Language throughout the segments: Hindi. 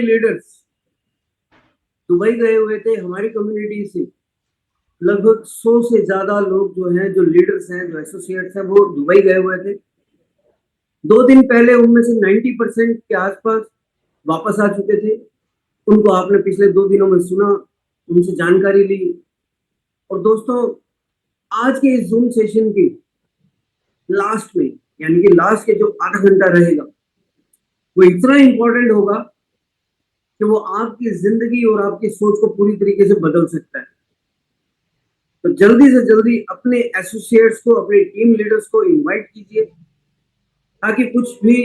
लीडर्स दुबई गए हुए थे। हमारी कम्युनिटी से लगभग 100 से ज्यादा लोग जो हैं, जो लीडर्स हैं, जो एसोसिएट्स हैं, वो दुबई गए हुए थे। 2 दिन पहले उनमें से 90% के आसपास वापस आ चुके थे। उनको आपने पिछले 2 दिनों में सुना, उनसे जानकारी ली। और दोस्तों, आज के इस जूम सेशन के लास्ट में, यानी कि लास्ट के जो आधा घंटा रहेगा, वो इतना इंपॉर्टेंट होगा कि वो आपकी जिंदगी और आपकी सोच को पूरी तरीके से बदल सकता है। तो जल्दी से जल्दी अपने एसोसिएट्स को, अपने टीम लीडर्स को इनवाइट कीजिए, ताकि कुछ भी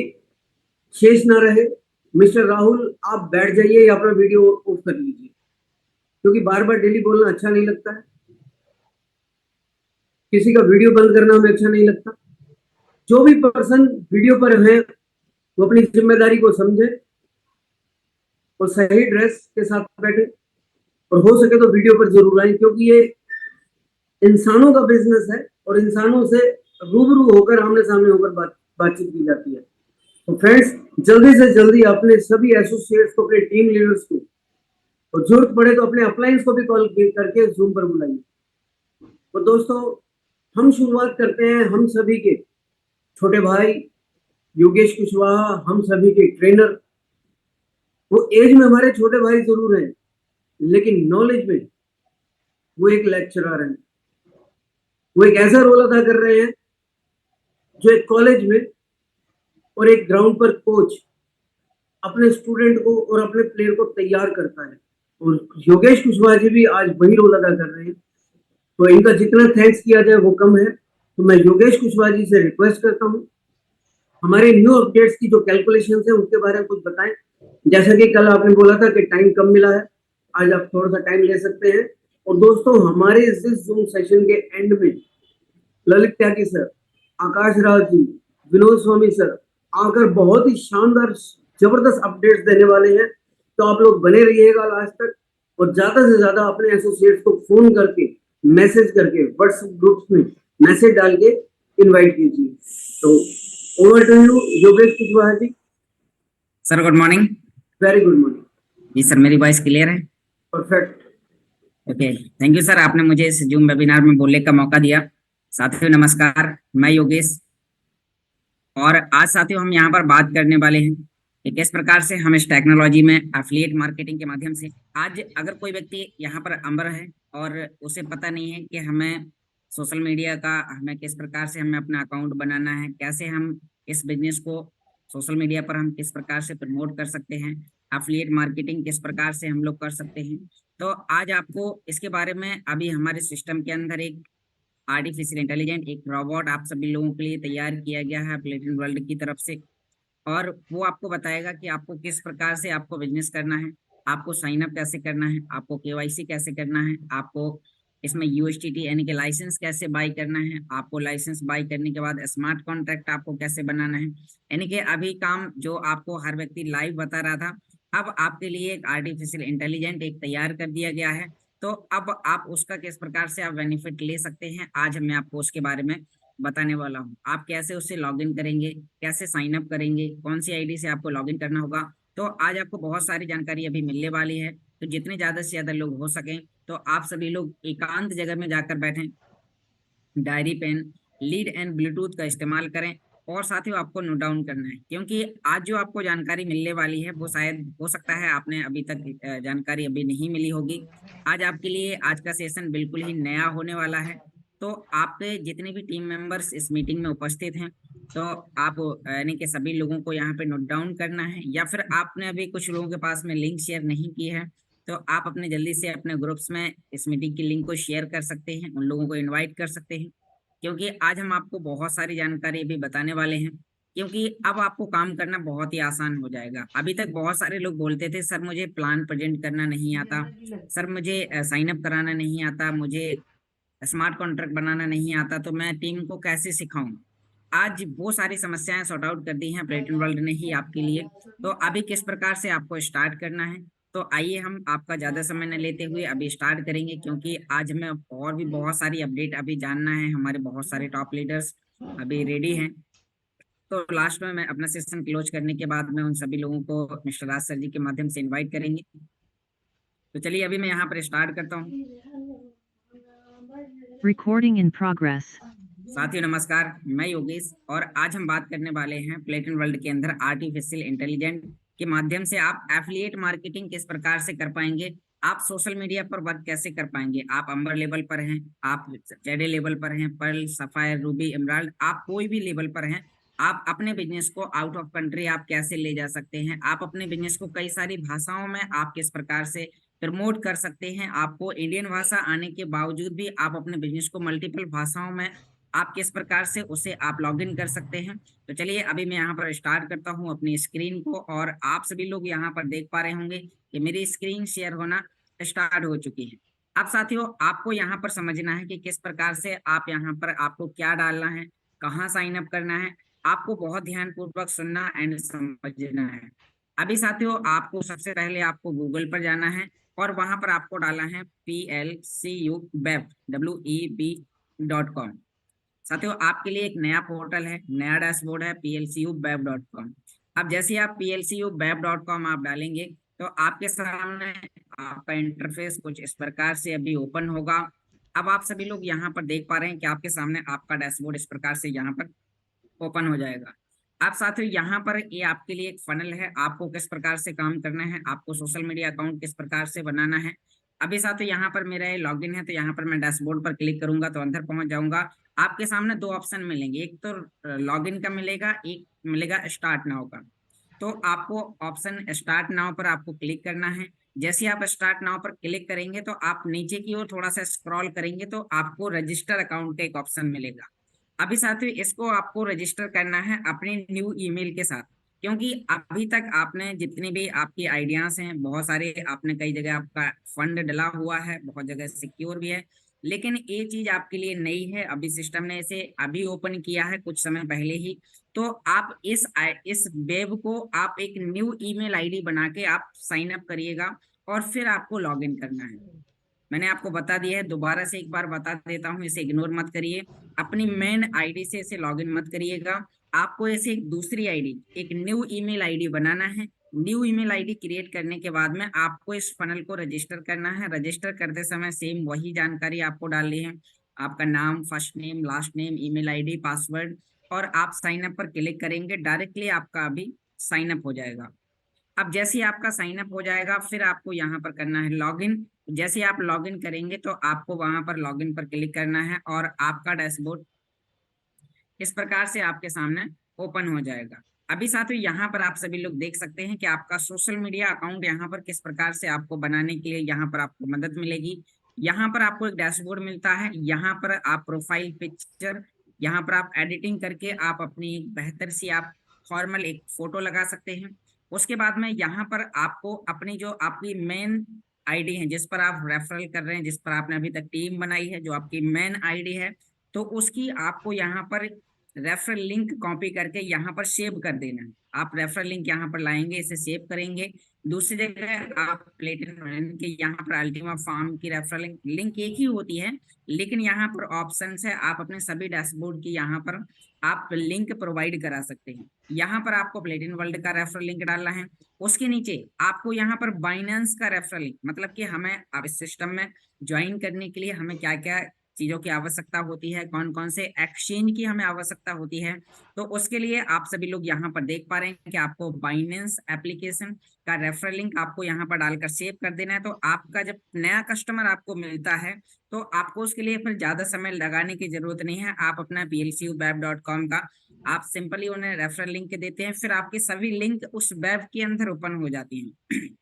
शेष ना रहे। मिस्टर राहुल, आप बैठ जाइए या अपना वीडियो ऑफ कर लीजिए, क्योंकि बार बार डेली बोलना अच्छा नहीं लगता है। किसी का वीडियो बंद करना हमें अच्छा नहीं लगता। जो भी पर्सन वीडियो पर है, वो अपनी जिम्मेदारी को समझे और सही ड्रेस के साथ बैठे, और हो सके तो वीडियो पर जरूर आए, क्योंकि ये इंसानों का बिजनेस है और इंसानों से रूबरू होकर, आमने सामने होकर बातचीत की जाती है। तो फ्रेंड्स, जल्दी से जल्दी अपने सभी एसोसिएट्स को, अपने टीम लीडर्स को, और जरूरत पड़े तो अपने अपलाइंस को भी कॉल करके जूम पर बुलाइए। तो दोस्तों, हम शुरुआत करते हैं हम सभी के छोटे भाई योगेश कुशवाहा, हम सभी के ट्रेनर। वो एज में हमारे छोटे भाई जरूर हैं, लेकिन नॉलेज में वो एक लेक्चरर हैं। वो एक ऐसा रोल अदा कर रहे हैं जो एक कॉलेज में और एक ग्राउंड पर कोच अपने स्टूडेंट को और अपने प्लेयर को तैयार करता है। और योगेश कुशवाहा जी भी आज वही रोल अदा कर रहे हैं। तो इनका जितना थैंक्स किया जाए वो कम है। तो मैं योगेश कुशवाहा जी से रिक्वेस्ट करता हूँ, हमारे न्यू अपडेट्स की जो कैलकुलेशन है उसके बारे में कुछ बताएं। जैसा कि कल आपने बोला था कि टाइम कम मिला है, आज आप थोड़ा सा टाइम ले सकते हैं। और दोस्तों, हमारे इस जूम सेशन के एंड में ललित त्यागी सर, आकाश राव जी, विनोद स्वामी सर आकर बहुत ही शानदार जबरदस्त अपडेट्स देने वाले हैं। तो आप लोग बने रहिएगा लास्ट तक, और ज्यादा से ज्यादा अपने एसोसिएट्स को फोन करके, मैसेज करके, व्हाट्सएप ग्रुप्स में मैसेज डाल के इनवाइट कीजिए। तो over to you Yogesh Kushwaha ji. Sir good morning. Very good morning. जी सर, मेरी वॉइस क्लियर है? Perfect. Okay, thank you sir, आपने मुझे इस जूम वेबिनार में बोलने का मौका दिया। साथियों नमस्कार, मैं योगेश, और आज साथियों हम यहाँ पर बात करने वाले हैं कि किस प्रकार से हम इस टेक्नोलॉजी में एफिलिएट मार्केटिंग के माध्यम से, आज अगर कोई व्यक्ति यहाँ पर अमर है और उसे पता नहीं है कि हमें सोशल मीडिया का, हमें किस प्रकार से हमें अपना अकाउंट बनाना है, कैसे हम इस बिजनेस को सोशल मीडिया पर हम किस प्रकार से प्रमोट कर सकते हैं, एफिलिएट मार्केटिंग किस प्रकार से हम लोग कर सकते हैं। तो आज आपको इसके बारे में, अभी हमारे सिस्टम के अंदर एक आर्टिफिशियल इंटेलिजेंट, एक रोबोट आप सभी लोगों के लिए तैयार किया गया है प्लेटिन वर्ल्ड की तरफ से, और वो आपको बताएगा कि आपको किस प्रकार से आपको बिजनेस करना है, आपको साइन अप कैसे करना है, आपको केवाईसी कैसे करना है, आपको इसमें यूएसटीटी यानी कि लाइसेंस कैसे बाई करना है, आपको लाइसेंस बाई करने के बाद स्मार्ट कॉन्ट्रैक्ट आपको कैसे बनाना है। यानी कि अभी काम जो आपको हर व्यक्ति लाइव बता रहा था, अब आपके लिए एक आर्टिफिशियल इंटेलिजेंट एक तैयार कर दिया गया है। तो अब आप उसका किस प्रकार से आप बेनिफिट ले सकते हैं, आज मैं आपको उसके बारे में बताने वाला हूँ। आप कैसे उससे लॉगिन करेंगे, कैसे साइन अप करेंगे, कौन सी आईडी से आपको लॉगिन करना होगा। तो आज आपको बहुत सारी जानकारी अभी मिलने वाली है। तो जितने ज्यादा से ज्यादा लोग हो सकें, तो आप सभी लोग एकांत जगह में जाकर बैठें, diary pen, lead and Bluetooth का इस्तेमाल करें, और साथियों आपको नोट डाउन करना है, क्योंकि आज जो आपको जानकारी मिलने वाली है वो शायद हो सकता है आपने अभी तक जानकारी अभी नहीं मिली होगी। आज आपके लिए आज का सेशन बिल्कुल ही नया होने वाला है। तो आपके जितने भी टीम मेंबर्स इस मीटिंग में उपस्थित हैं, तो आप यानी कि सभी लोगों को यहाँ पे नोट डाउन करना है, या फिर आपने अभी कुछ लोगों के पास में लिंक शेयर नहीं की है, तो आप अपने जल्दी से अपने ग्रुप्स में इस मीटिंग की लिंक को शेयर कर सकते हैं, उन लोगों को इनवाइट कर सकते हैं, क्योंकि आज हम आपको बहुत सारी जानकारी अभी बताने वाले हैं। क्योंकि अब आपको काम करना बहुत ही आसान हो जाएगा। अभी तक बहुत सारे लोग बोलते थे सर मुझे प्लान प्रेजेंट करना नहीं आता, सर मुझे साइन अप कराना नहीं आता, मुझे स्मार्ट कॉन्ट्रैक्ट बनाना नहीं आता, तो मैं टीम को कैसे सिखाऊं। आज वो सारी समस्याएं सॉर्ट आउट कर दी हैं प्लेटन वर्ल्ड ने ही आपके लिए। तो अभी किस प्रकार से आपको स्टार्ट करना है, तो आइए हम आपका ज्यादा समय न लेते हुए अभी स्टार्ट करेंगे, क्योंकि आज हमें और भी बहुत सारी अपडेट अभी जानना है। हमारे बहुत सारे टॉप लीडर्स अभी रेडी हैं। तो लास्ट में मैं अपना सेशन क्लोज करने के बाद में उन सभी लोगों को मिस्टर राज सर जी के माध्यम से इनवाइट करेंगे। तो चलिए अभी मैं यहाँ पर स्टार्ट करता हूँ। Recording in progress. साथियों नमस्कार, मैं योगेश और आज हम बात करने वाले हैं प्लेटन वर्ल्ड के अंदर आर्टिफिशियल इंटेलिजेंस के माध्यम से आप एफिलिएट मार्केटिंग किस प्रकार से कर पाएंगे, आप सोशल मीडिया पर वर्क कैसे कर पाएंगे। आप अंबर लेवल पर हैं, आप जेडे लेवल पर हैं, पर्ल, सफायर, रूबी, एमराल्ड, आप कोई भी लेवल पर हैं, आप अपने बिजनेस को आउट ऑफ कंट्री आप कैसे ले जा सकते हैं, आप अपने बिजनेस को कई सारी भाषाओं में आप किस प्रकार से प्रमोट कर सकते हैं। आपको इंडियन भाषा आने के बावजूद भी आप अपने बिजनेस को मल्टीपल भाषाओं में आप किस प्रकार से उसे आप लॉगिन कर सकते हैं। तो चलिए अभी मैं यहाँ पर स्टार्ट करता हूँ अपनी स्क्रीन को और आप सभी लोग यहाँ पर देख पा रहे होंगे कि मेरी स्क्रीन शेयर होना स्टार्ट हो चुकी है। अब साथियों आपको यहाँ पर समझना है कि किस प्रकार से आप यहाँ पर आपको क्या डालना है, कहाँ साइन अप करना है, आपको बहुत ध्यानपूर्वक सुनना एंड समझना है। अभी साथियों आपको सबसे पहले आपको गूगल पर जाना है और वहां पर आपको डालना है PLCU वेब WEB.com। साथियों आपके लिए एक नया पोर्टल है, नया डैशबोर्ड है PLCUweb.com। अब जैसे आप PLCUweb.com आप डालेंगे तो आपके सामने आपका इंटरफेस कुछ इस प्रकार से अभी ओपन होगा। अब आप सभी लोग यहाँ पर देख पा रहे हैं कि आपके सामने आपका डैशबोर्ड इस प्रकार से यहाँ पर ओपन हो जाएगा। अब साथियों यहाँ पर ये आपके लिए एक फनल है, आपको किस प्रकार से काम करना है, आपको सोशल मीडिया अकाउंट किस प्रकार से बनाना है। अभी साथियों यहाँ पर मेरा लॉगिन है तो यहाँ पर मैं डैशबोर्ड पर क्लिक करूंगा तो अंदर पहुंच जाऊंगा। आपके सामने दो ऑप्शन मिलेंगे, एक तो लॉगिन का मिलेगा, एक मिलेगा स्टार्ट नाउ का। तो आपको ऑप्शन स्टार्ट नाउ पर आपको क्लिक करना है। जैसे आप स्टार्ट नाउ पर क्लिक करेंगे तो आप नीचे की ओर थोड़ा सा स्क्रॉल करेंगे तो आपको रजिस्टर अकाउंट का एक ऑप्शन मिलेगा। अभी साथियों इसको आपको रजिस्टर करना है अपने न्यू ईमेल के साथ, क्योंकि अभी तक आपने जितनी भी आपकी आइडियाज हैं बहुत सारे, आपने कई जगह आपका फंड डला हुआ है, बहुत जगह सिक्योर भी है, लेकिन ये चीज आपके लिए नई है। अभी सिस्टम ने इसे अभी ओपन किया है कुछ समय पहले ही। तो आप इस वेब को आप एक न्यू ईमेल आईडी बना के आप साइन अप करिएगा और फिर आपको लॉगिन करना है। मैंने आपको बता दिया है, दोबारा से एक बार बता देता हूँ, इसे इग्नोर मत करिए। अपनी मेन आईडी से इसे लॉगिन मत करिएगा, आपको ऐसे एक दूसरी आईडी, एक न्यू ईमेल आईडी बनाना है। न्यू ईमेल आईडी क्रिएट करने के बाद में आपको इस फनल को रजिस्टर करना है। रजिस्टर करते समय सेम वही जानकारी आपको डालनी है, आपका नाम, first name, last name, email ID, password, और आप साइन अप पर क्लिक करेंगे, डायरेक्टली आपका अभी साइन अप हो जाएगा। अब जैसे ही आपका साइन अप हो जाएगा फिर आपको यहाँ पर करना है लॉगिन। जैसे आप लॉगिन करेंगे तो आपको वहां पर लॉगिन पर क्लिक करना है और आपका डैशबोर्ड इस प्रकार से आपके सामने ओपन हो जाएगा। अभी साथियों यहाँ पर आप सभी लोग देख सकते हैं कि आपका सोशल मीडिया अकाउंट यहाँ पर किस प्रकार से आपको बनाने के लिए यहाँ पर आपको मदद मिलेगी। यहाँ पर आपको एक डैशबोर्ड मिलता है, यहाँ पर आप प्रोफाइल पिक्चर, यहाँ पर आप एडिटिंग करके आप अपनी बेहतर सी आप फॉर्मल एक फोटो लगा सकते हैं। उसके बाद में यहाँ पर आपको अपनी जो आपकी मेन आईडी है जिस पर आप रेफरल कर रहे हैं, जिस पर आपने अभी तक टीम बनाई है, जो आपकी मेन आईडी है, तो उसकी आपको यहाँ पर रेफरल लिंक कॉपी करके यहाँ पर सेव कर देना है। आप रेफरल लिंक यहाँ पर लाएंगे, इसे सेव करेंगे। दूसरी जगह आप प्लेटिनम के यहाँ पर अल्टीमा फार्म की रेफरल लिंक एक ही होती है, लेकिन यहाँ पर ऑप्शन है, आप अपने सभी डैशबोर्ड की यहाँ पर आप लिंक प्रोवाइड करा सकते हैं। यहाँ पर आपको प्लेटिन वर्ल्ड का रेफरल लिंक डालना है। उसके नीचे आपको यहाँ पर बाइनेंस का रेफरल लिंक, मतलब कि हमें अब इस सिस्टम में ज्वाइन करने के लिए हमें क्या क्या चीजों की आवश्यकता होती है, कौन कौन से एक्सचेंज की हमें आवश्यकता होती है, तो उसके लिए आप सभी लोग यहाँ पर देख पा रहे हैं कि आपको बाइनेंस एप्लीकेशन का रेफरल लिंक आपको यहाँ पर डालकर सेव कर देना है। तो आपका जब नया कस्टमर आपको मिलता है तो आपको उसके लिए फिर ज्यादा समय लगाने की जरूरत नहीं है। आप अपना PLCUweb.com का आप सिंपली उन्हें रेफरल लिंक देते हैं, फिर आपके सभी लिंक उस वेब के अंदर ओपन हो जाती हैं।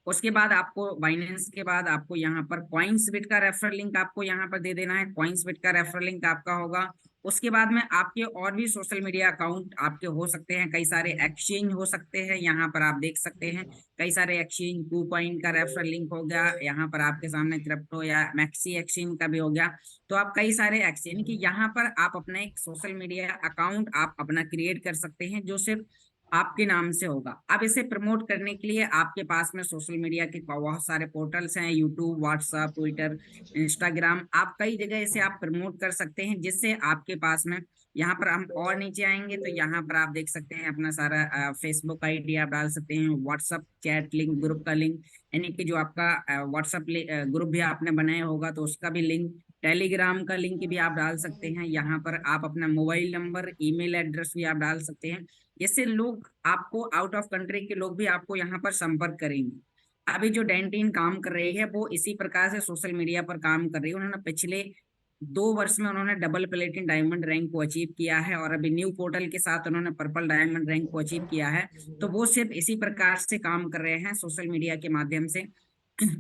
उसके बाद आपको बाइनेंस के बाद आपको यहाँ पर कॉइन्सबिट का रेफरल लिंक आपको यहाँ पर दे देना है। कॉइन्सबिट का रेफरल लिंक आपका होगा। उसके बाद में आपके और भी सोशल मीडिया अकाउंट आपके हो सकते हैं, कई सारे एक्सचेंज हो सकते हैं, यहाँ पर आप देख सकते हैं कई सारे एक्सचेंज। KuCoin का रेफरल लिंक हो गया, यहाँ पर आपके सामने क्रिप्टो या मैक्सी एक्सचेंज का भी हो गया। तो आप कई सारे एक्सचेंज की यहाँ पर आप अपना एक सोशल मीडिया अकाउंट आप अपना क्रिएट कर सकते हैं, जो सिर्फ आपके नाम से होगा। अब इसे प्रमोट करने के लिए आपके पास में सोशल मीडिया के बहुत सारे पोर्टल्स हैं, यूट्यूब, व्हाट्सएप, ट्विटर, इंस्टाग्राम, आप कई जगह इसे आप प्रमोट कर सकते हैं, जिससे आपके पास में यहाँ पर हम और नीचे आएंगे तो यहाँ पर आप देख सकते हैं अपना सारा फेसबुक आईडी आप डाल सकते हैं, व्हाट्सएप चैट लिंक, ग्रुप का लिंक, यानी कि जो आपका व्हाट्सएप ग्रुप भी आपने बनाया होगा तो उसका भी लिंक, टेलीग्राम का लिंक भी आप डाल सकते हैं। यहाँ पर आप अपना मोबाइल नंबर, ईमेल एड्रेस भी आप डाल सकते हैं, जिससे लोग आपको, आउट ऑफ कंट्री के लोग भी आपको यहाँ पर संपर्क करेंगे। अभी जो डेंटीन काम कर रही है वो इसी प्रकार से सोशल मीडिया पर काम कर रही है। उन्होंने पिछले 2 वर्ष में उन्होंने डबल प्लेटिन डायमंड रैंक को अचीव किया है, और अभी न्यू पोर्टल के साथ उन्होंने पर्पल डायमंड रैंक को अचीव किया है। तो वो सिर्फ इसी प्रकार से काम कर रहे हैं सोशल मीडिया के माध्यम से।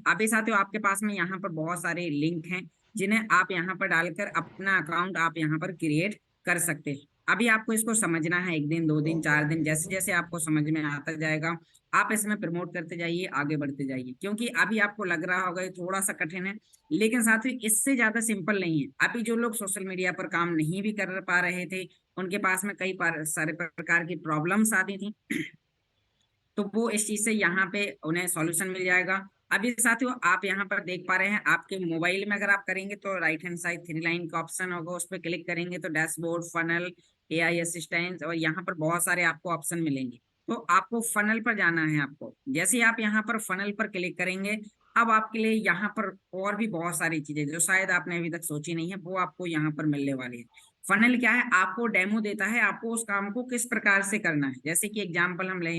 अभी साथियों आपके पास में यहाँ पर बहुत सारे लिंक हैं जिन्हें आप यहाँ पर डालकर अपना अकाउंट आप यहाँ पर क्रिएट कर सकते हैं। अभी आपको इसको समझना है, 1 दिन 2 दिन 4 दिन, जैसे जैसे आपको समझ में आता जाएगा आप इसमें प्रमोट करते जाइए, आगे बढ़ते जाइए। क्योंकि अभी आपको लग रहा होगा ये थोड़ा सा कठिन है, लेकिन साथियों इससे ज्यादा सिंपल नहीं है। अभी जो लोग सोशल मीडिया पर काम नहीं भी कर पा रहे थे, उनके पास में कई सारे प्रकार की प्रॉब्लम्स आती थी, तो वो इस चीज से यहाँ पे उन्हें सॉल्यूशन मिल जाएगा। अभी साथियों आप यहाँ पर देख पा रहे हैं, आपके मोबाइल में अगर आप करेंगे तो राइट हैंड साइड 3 लाइन का ऑप्शन होगा, उस पर क्लिक करेंगे तो डैशबोर्ड, फनल, एआई असिस्टेंट, और यहाँ पर बहुत सारे आपको ऑप्शन मिलेंगे। तो आपको फनल पर जाना है। आपको जैसे ही आप यहाँ पर फनल पर क्लिक करेंगे, अब आपके लिए यहाँ पर और भी बहुत सारी चीजें जो शायद आपने अभी तक सोची नहीं है वो आपको यहाँ पर मिलने वाली है। फनल क्या है, आपको डेमो देता है आपको उस काम को किस प्रकार से करना है। जैसे कि एग्जांपल हम ले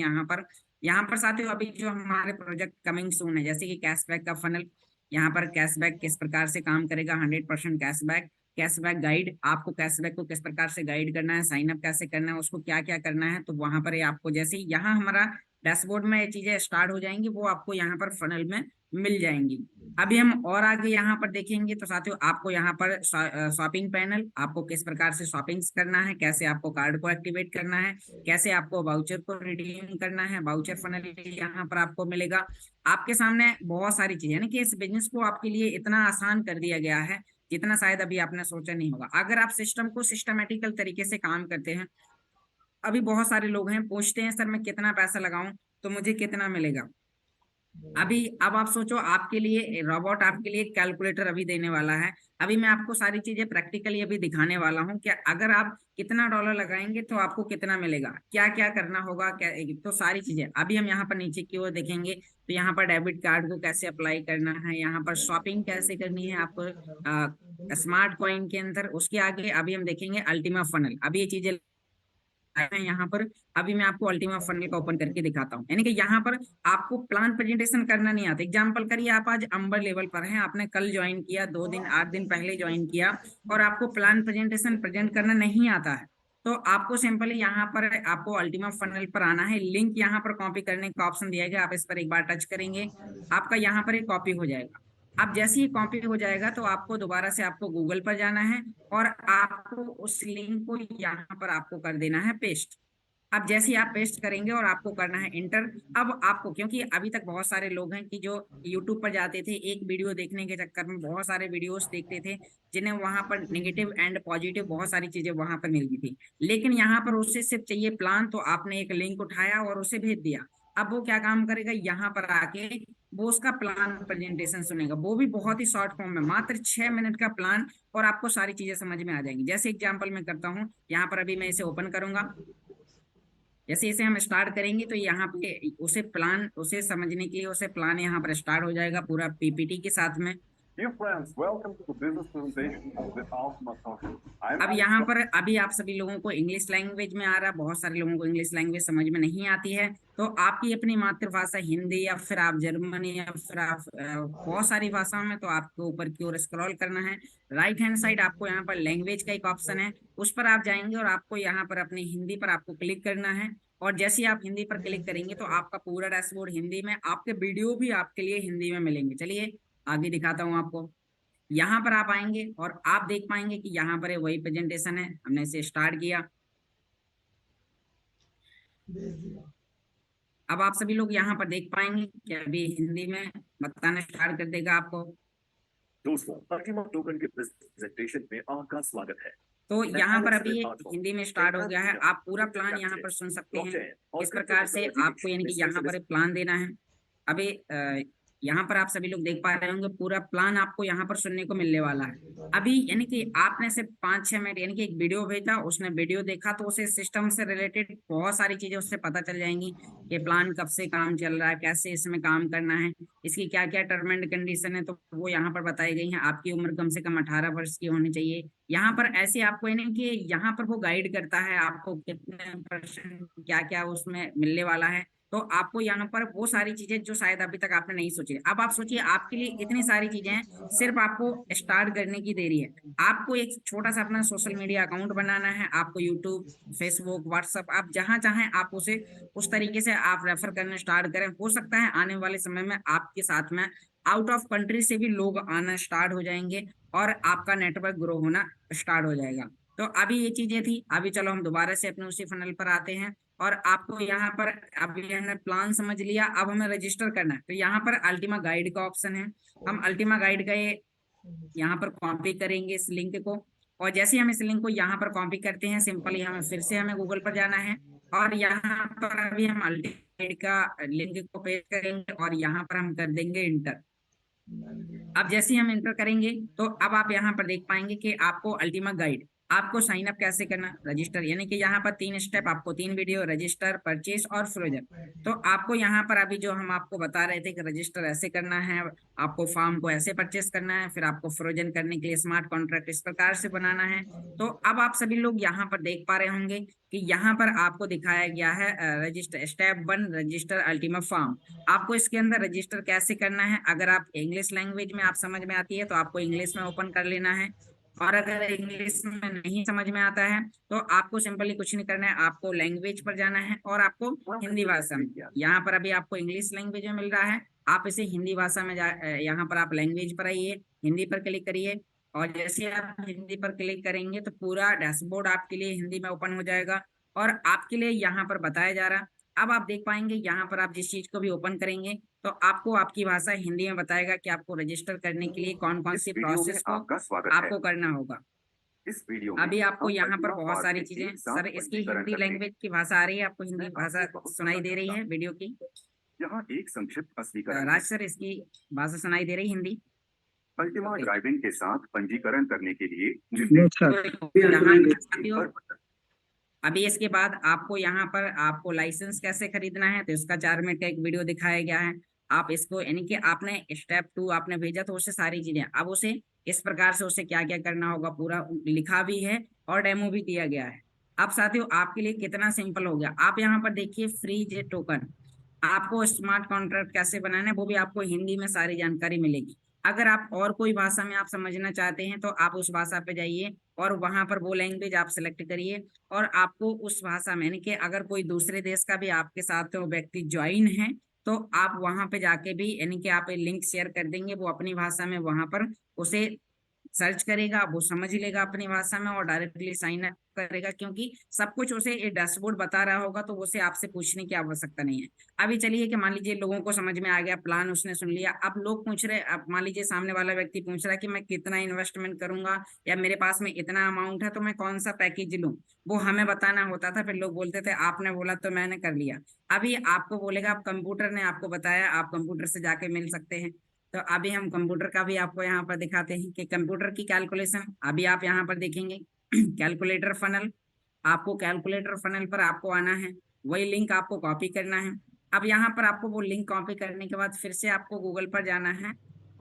यहाँ पर साथियों अभी जो हमारे प्रोजेक्ट कमिंग सून है, जैसे कि कैशबैक का फनल, यहाँ पर कैशबैक किस प्रकार से काम करेगा, 100% कैशबैक, कैशबैक गाइड, आपको कैशबैक को किस प्रकार से गाइड करना है, साइन अप कैसे करना है, उसको क्या क्या करना है। तो वहां पर ये आपको, जैसे ही यहाँ हमारा डैशबोर्ड में ये चीजें स्टार्ट हो जाएंगी वो आपको यहाँ पर फनल में मिल जाएंगी। अभी हम और आगे यहाँ पर देखेंगे तो साथियों आपको यहाँ पर शॉपिंग पैनल, आपको किस प्रकार से शॉपिंग करना है, कैसे आपको कार्ड को एक्टिवेट करना है, कैसे आपको वाउचर को रिडीम करना है, वाउचर फनल यहाँ पर आपको मिलेगा। आपके सामने बहुत सारी चीजें, यानी कि इस बिजनेस को आपके लिए इतना आसान कर दिया गया है जितना शायद अभी आपने सोचा नहीं होगा। अगर आप सिस्टम को सिस्टमेटिकल तरीके से काम करते हैं, अभी बहुत सारे लोग हैं पूछते हैं सर मैं कितना पैसा लगाऊं तो मुझे कितना मिलेगा। अभी अब आप सोचो, आपके लिए रोबोट आपके लिए कैलकुलेटर अभी देने वाला है। अभी मैं आपको सारी चीजें प्रैक्टिकली अभी दिखाने वाला हूँ कि अगर आप कितना डॉलर लगाएंगे तो आपको कितना मिलेगा, क्या क्या करना होगा, क्या, तो सारी चीजें अभी हम यहाँ पर नीचे की ओर देखेंगे। तो यहाँ पर डेबिट कार्ड को कैसे अप्लाई करना है, यहाँ पर शॉपिंग कैसे करनी है आपको स्मार्ट कॉइन के अंदर, उसके आगे अभी हम देखेंगे अल्टीमा फनल। अभी ये चीजें है यहाँ पर, अभी मैं आपको अल्टीमा फनल का ओपन करके दिखाता हूँ। यानी कि यहाँ पर आपको प्लान प्रेजेंटेशन करना नहीं आता। एग्जांपल करिए आप आज अंबर लेवल पर हैं, आपने कल ज्वाइन किया, 2 दिन 8 दिन पहले ज्वाइन किया, और आपको प्लान प्रेजेंटेशन प्रेजेंट करना नहीं आता है, तो आपको सिंपली यहाँ पर आपको अल्टीमा फनल पर आना है। लिंक यहाँ पर कॉपी करने का ऑप्शन दिया गया, आप इस पर एक बार टच करेंगे, आपका यहाँ पर एक कॉपी हो जाएगा। अब जैसे ही कॉपी हो जाएगा तो आपको दोबारा से आपको गूगल पर जाना है और आपको उस लिंक को यहाँ पर आपको कर देना है पेस्ट। अब जैसे ही आप पेस्ट करेंगे और आपको करना है इंटर। अब आपको, क्योंकि अभी तक बहुत सारे लोग हैं कि जो यूट्यूब पर जाते थे, एक वीडियो देखने के चक्कर में बहुत सारे वीडियोस देखते थे, जिन्हें वहां पर नेगेटिव एंड पॉजिटिव बहुत सारी चीजें वहां पर मिलती थी, लेकिन यहाँ पर उससे सिर्फ चाहिए प्लान, तो आपने एक लिंक उठाया और उसे भेज दिया। अब वो क्या काम करेगा, यहाँ पर आके वो उसका प्लान प्रेजेंटेशन सुनेगा, वो भी बहुत ही शॉर्ट फॉर्म में, मात्र 6 मिनट का प्लान, और आपको सारी चीजें समझ में आ जाएंगी। जैसे एग्जाम्पल मैं करता हूँ, यहाँ पर अभी मैं इसे ओपन करूंगा, जैसे इसे हम स्टार्ट करेंगे तो यहाँ पे उसे समझने के लिए उसे प्लान यहाँ पर स्टार्ट हो जाएगा पूरा पीपीटी के साथ में। Dear friends, welcome to the business presentation of the Altima Social. अब यहाँ पर अभी आप सभी लोगों को इंग्लिश लैंग्वेज में आ रहा है, बहुत सारे लोगों को इंग्लिश लैंग्वेज समझ में नहीं आती है, तो आपकी अपनी मातृभाषा हिंदी या फिर आप जर्मन या फिर आप बहुत सारी भाषाओं में, तो आपको ऊपर की ओर स्क्रॉल करना है। राइट हैंड साइड आपको यहाँ पर लैंग्वेज का एक ऑप्शन है, उस पर आप जाएंगे और आपको यहाँ पर अपनी हिंदी पर आपको क्लिक करना है। और जैसे ही आप हिंदी पर क्लिक करेंगे तो आपका पूरा डैशबोर्ड हिंदी में, आपके वीडियो भी आपके लिए हिंदी में मिलेंगे। चलिए आगे दिखाता हूँ आपको। यहाँ पर आप आएंगे और आप देख पाएंगे कि यहाँ पर वही प्रेजेंटेशन है, हमने इसे स्टार्ट किया। अब आप सभी लोग यहाँ पर देख पाएंगे कि अभी हिंदी में बताना स्टार्ट कर देगा आपको। दोस्तों, अल्टीमा टोकन के प्रेजेंटेशन में आपका स्वागत है। तो यहाँ पर अभी ये हिंदी में स्टार्ट हो गया है। आप पूरा प्लान यहाँ पर सुन सकते हैं। इस प्रकार से आपको यानी कि यहाँ पर प्लान देना है। अभी यहाँ पर आप सभी लोग देख पा रहे होंगे पूरा प्लान आपको यहाँ पर सुनने को मिलने वाला है। अभी यानी कि आपने सिर्फ 5-6 मिनट यानी कि एक वीडियो भेजा, उसने वीडियो देखा तो उसे सिस्टम से रिलेटेड बहुत सारी चीजें उससे पता चल जाएंगी कि प्लान कब से काम चल रहा है, कैसे इसमें काम करना है, इसकी क्या क्या टर्म एंड कंडीशन है, तो वो यहाँ पर बताई गई है। आपकी उम्र कम से कम 18 वर्ष की होनी चाहिए। यहाँ पर ऐसे आपको यानी कि यहाँ पर वो गाइड करता है आपको कितने परसेंट क्या क्या उसमें मिलने वाला है। तो आपको यहाँ पर वो सारी चीजें जो शायद अभी तक आपने नहीं सोची, अब आप सोचिए आपके लिए इतनी सारी चीजें हैं, सिर्फ आपको स्टार्ट करने की देरी है। आपको एक छोटा सा अपना सोशल मीडिया अकाउंट बनाना है। आपको यूट्यूब, फेसबुक, व्हाट्सएप, आप जहां चाहें आप उसे उस तरीके से आप रेफर करना स्टार्ट करें। हो सकता है आने वाले समय में आपके साथ में आउट ऑफ कंट्री से भी लोग आना स्टार्ट हो जाएंगे और आपका नेटवर्क ग्रो होना स्टार्ट हो जाएगा। तो अभी ये चीजें थी। अभी चलो हम दोबारा से अपने उसी फनल पर आते हैं और आपको यहाँ पर अभी हमने प्लान समझ लिया, अब हमें रजिस्टर करना है। तो यहाँ पर अल्टीमा गाइड का ऑप्शन है। हम अल्टीमा गाइड का ये यहाँ पर कॉपी करेंगे इस लिंक को, और जैसे ही हम इस लिंक को यहाँ पर कॉपी करते हैं, सिंपली हमें फिर से हमें गूगल पर जाना है और यहाँ पर अभी हम अल्टीमा गाइड का लिंक को पेस्ट करेंगे और यहाँ पर हम कर देंगे इंटर। अब जैसे ही हम इंटर करेंगे तो अब आप यहाँ पर देख पाएंगे कि आपको अल्टीमा गाइड, आपको साइन अप कैसे करना, रजिस्टर, यानी कि यहाँ पर 3 स्टेप, आपको 3 वीडियो, रजिस्टर, परचेस और फ्रोजन। तो आपको यहाँ पर अभी जो हम आपको बता रहे थे कि रजिस्टर ऐसे करना है, आपको फॉर्म को ऐसे परचेस करना है, फिर आपको फ्रोजन करने के लिए स्मार्ट कॉन्ट्रैक्ट इस प्रकार से बनाना है। तो अब आप सभी लोग यहाँ पर देख पा रहे होंगे कि यहाँ पर आपको दिखाया गया है register step 1 register Ultima form. आपको इसके अंदर रजिस्टर कैसे करना है, अगर आप इंग्लिश लैंग्वेज में आप समझ में आती है तो आपको इंग्लिश में ओपन कर लेना है, और अगर इंग्लिश में नहीं समझ में आता है तो आपको सिंपली कुछ नहीं करना है, आपको लैंग्वेज पर जाना है और आपको हिंदी भाषा में, यहाँ पर अभी आपको इंग्लिश लैंग्वेज में मिल रहा है, आप इसे हिंदी भाषा में यहाँ पर आप लैंग्वेज पर आइए, हिंदी पर क्लिक करिए, और जैसे आप हिंदी पर क्लिक करेंगे तो पूरा डैशबोर्ड आपके लिए हिंदी में ओपन हो जाएगा और आपके लिए यहाँ पर बताया जा रहा। अब आप देख पाएंगे यहाँ पर आप जिस चीज को भी ओपन करेंगे तो आपको आपकी भाषा हिंदी में बताएगा कि आपको रजिस्टर करने के लिए कौन कौन सी प्रोसेस को आपको करना होगा। इस वीडियो में अभी आपको हम यहाँ पर अल्टीमा बहुत पार्ट सारी के चीजें, एक साथ सर इसकी पंजीकरण हिंदी करने लैंग्वेज की भाषा आ रही है, आपको हिंदी मैं भाषा आपसे बहुत सुनाई दे रही है धन्यवाद। वीडियो की? यहाँ एक संक्षिप्त स्पष्टीकरण राज सर इसकी भाषा सुनाई दे रही हिंदी? अल्टीमा ड्राइविंग के साथ पंजीकरण करने के लिए अभी इसके बाद आपको यहाँ पर आपको लाइसेंस कैसे खरीदना है तो इसका 4 मिनट का एक वीडियो दिखाया गया है। आप इसको यानी कि आपने स्टेप 2 आपने भेजा तो उससे सारी चीजें, अब उसे इस प्रकार से उसे क्या क्या करना होगा पूरा लिखा भी है और डेमो भी दिया गया है। अब साथियों आपके लिए कितना सिंपल हो गया, आप यहाँ पर देखिए फ्री जे टोकन, आपको स्मार्ट कॉन्ट्रैक्ट कैसे बनाना है वो भी आपको हिंदी में सारी जानकारी मिलेगी। अगर आप और कोई भाषा में आप समझना चाहते हैं तो आप उस भाषा पे जाइए और वहां पर वो लैंग्वेज आप सिलेक्ट करिए और आपको उस भाषा में, यानी कि अगर कोई दूसरे देश का भी आपके साथ वो व्यक्ति ज्वाइन है तो आप वहां पे जाके भी, यानी कि आप लिंक शेयर कर देंगे, वो अपनी भाषा में वहां पर उसे सर्च करेगा, वो समझ लेगा अपनी भाषा में और डायरेक्टली साइन अप करेगा, क्योंकि सब कुछ उसे ये डैशबोर्ड बता रहा होगा तो उसे आपसे पूछने की आवश्यकता नहीं है। अभी चलिए कि मान लीजिए लोगों को समझ में आ गया, प्लान उसने सुन लिया, अब लोग पूछ रहे, अब मान लीजिए सामने वाला व्यक्ति पूछ रहा है कि मैं कितना इन्वेस्टमेंट करूंगा या मेरे पास में इतना अमाउंट है तो मैं कौन सा पैकेज लूं, वो हमें बताना होता था। फिर लोग बोलते थे आपने बोला तो मैंने कर लिया। अभी आपको बोलेगा, आप कंप्यूटर ने आपको बताया, आप कंप्यूटर से जाके मिल सकते हैं। तो अभी हम कंप्यूटर का भी आपको यहाँ पर दिखाते हैं कि कंप्यूटर की कैलकुलेशन, अभी आप यहाँ पर देखेंगे कैलकुलेटर फनल, आपको कैलकुलेटर फनल पर आपको आना है, वही लिंक आपको कॉपी करना है। अब यहाँ पर आपको वो लिंक कॉपी करने के बाद फिर से आपको गूगल पर जाना है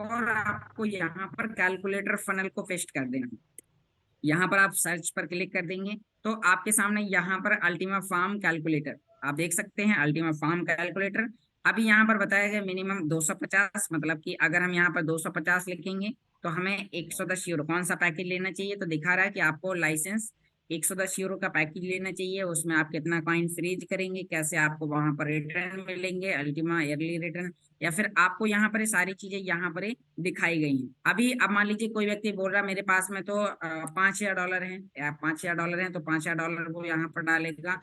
और आपको यहाँ पर कैलकुलेटर फनल को पेस्ट कर देना है। यहाँ पर आप सर्च पर क्लिक कर देंगे तो आपके सामने यहाँ पर अल्टीमा फार्म कैलकुलेटर आप देख सकते हैं, अल्टीमा फार्म कैलकुलेटर। अभी यहाँ पर बताया गया मिनिमम 250, मतलब कि अगर हम यहाँ पर 250 लिखेंगे तो हमें 110 यूरो कौन सा पैकेज लेना चाहिए, तो दिखा रहा है कि आपको लाइसेंस 110 यूरो का पैकेज लेना चाहिए। उसमें आप कितना कॉइन फ्रीज करेंगे, कैसे आपको वहां पर रिटर्न मिलेंगे, अल्टीमा ईयरली रिटर्न, या फिर आपको यहाँ पर सारी चीजें यहाँ पर दिखाई गई हैं। अभी अब मान लीजिए कोई व्यक्ति बोल रहा है मेरे पास में तो $5000 है, या $5000 है तो $5000 वो यहाँ पर डालेगा।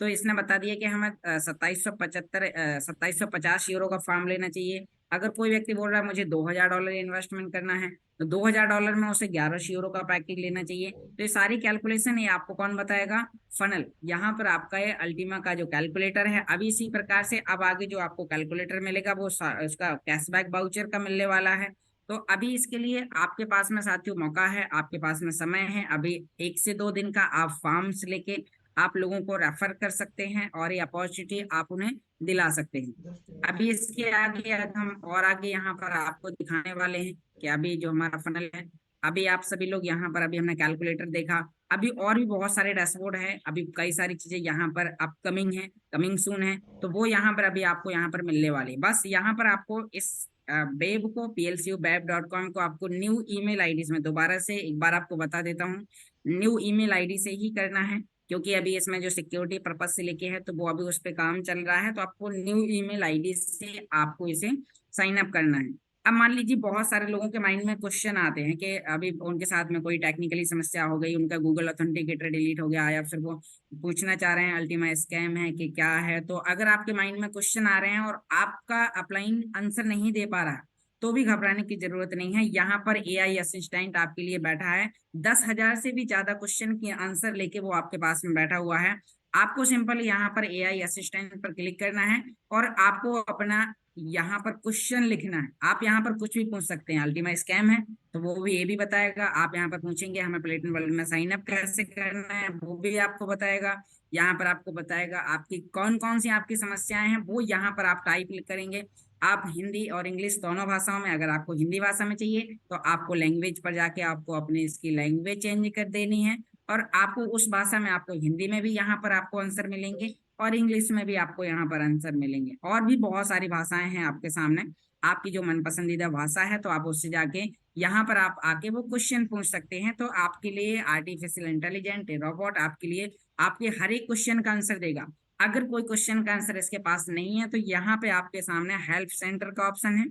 तो इसने बता दिया कि हमें 2750 यूरो का फॉर्म लेना चाहिए, अगर कोई व्यक्ति बोल रहा है मुझे $2000 इन्वेस्टमेंट करना है, तो $2000 में उसे 1100 यूरो का पैकेज लेना चाहिए। तो ये सारी कैलकुलेशन ये आपको कौन बताएगा? फनल। यहाँ पर आपका ये अल्टीमा का जो कैलकुलेटर है। अभी इसी प्रकार से अब आगे जो आपको कैलकुलेटर मिलेगा वो उसका कैशबैक वाउचर का मिलने वाला है। तो अभी इसके लिए आपके पास में साथियों मौका है, आपके पास में समय है। अभी 1 से 2 दिन का आप फॉर्म्स लेके आप लोगों को रेफर कर सकते हैं और ये अपॉर्चुनिटी आप उन्हें दिला सकते हैं। अभी इसके आगे हम और आगे यहाँ पर आपको दिखाने वाले हैं कि अभी जो हमारा फनल है, अभी आप सभी लोग यहाँ पर, अभी हमने कैलकुलेटर देखा, अभी और भी बहुत सारे डैशबोर्ड है, अभी कई सारी चीजें यहाँ पर अपकमिंग है, कमिंग सून है, तो वो यहाँ पर अभी आपको यहाँ पर मिलने वाली है। बस यहाँ पर आपको इस वेब को plcubab.com को आपको न्यू ईमेल आईडी में, दोबारा से एक बार आपको बता देता हूँ, न्यू ईमेल आईडी से ही करना है, क्योंकि अभी इसमें जो सिक्योरिटी पर्पज से लेके है तो वो अभी उस पर काम चल रहा है। तो आपको न्यू ईमेल आईडी से आपको इसे साइन अप करना है। अब मान लीजिए बहुत सारे लोगों के माइंड में क्वेश्चन आते हैं कि अभी उनके साथ में कोई टेक्निकली समस्या हो गई, उनका गूगल ऑथेंटिकेटर डिलीट हो गया, या फिर वो पूछना चाह रहे हैं अल्टीमा स्कैम है कि क्या है। तो अगर आपके माइंड में क्वेश्चन आ रहे हैं और आपका अपलाइन आंसर नहीं दे पा रहा, तो भी घबराने की जरूरत नहीं है। यहाँ पर एआई असिस्टेंट आपके लिए बैठा है, 10,000 से भी ज्यादा क्वेश्चन के आंसर लेके वो आपके पास में बैठा हुआ है। आपको सिंपल यहाँ पर एआई असिस्टेंट पर क्लिक करना है और आपको अपना यहाँ पर क्वेश्चन लिखना है। आप यहाँ पर कुछ भी पूछ सकते हैं, अल्टीमा स्कैम है तो वो भी ये भी बताएगा। आप यहाँ पर पूछेंगे हमें प्लेटिनम वर्ल्ड में साइन अप कैसे करना है, वो भी आपको बताएगा। यहाँ पर आपको बताएगा आपकी कौन कौन सी आपकी समस्याएं हैं, वो यहाँ पर आप टाइप करेंगे। आप हिंदी और इंग्लिश दोनों भाषाओं में, अगर आपको हिंदी भाषा में चाहिए तो आपको लैंग्वेज पर जाके आपको अपनी इसकी लैंग्वेज चेंज कर देनी है, और आपको उस भाषा में, आपको हिंदी में भी यहाँ पर आपको आंसर मिलेंगे और इंग्लिश में भी आपको यहाँ पर आंसर मिलेंगे। और भी बहुत सारी भाषाएं हैं आपके सामने, आपकी जो मन पसंदीदा भाषा है तो आप उससे जाके यहाँ पर आप आके वो क्वेश्चन पूछ सकते हैं। तो आपके लिए आर्टिफिशियल इंटेलिजेंट रोबोट आपके लिए आपके हर एक क्वेश्चन का आंसर देगा। अगर कोई क्वेश्चन का आंसर इसके पास नहीं है तो यहाँ पे आपके सामने हेल्प सेंटर का ऑप्शन है,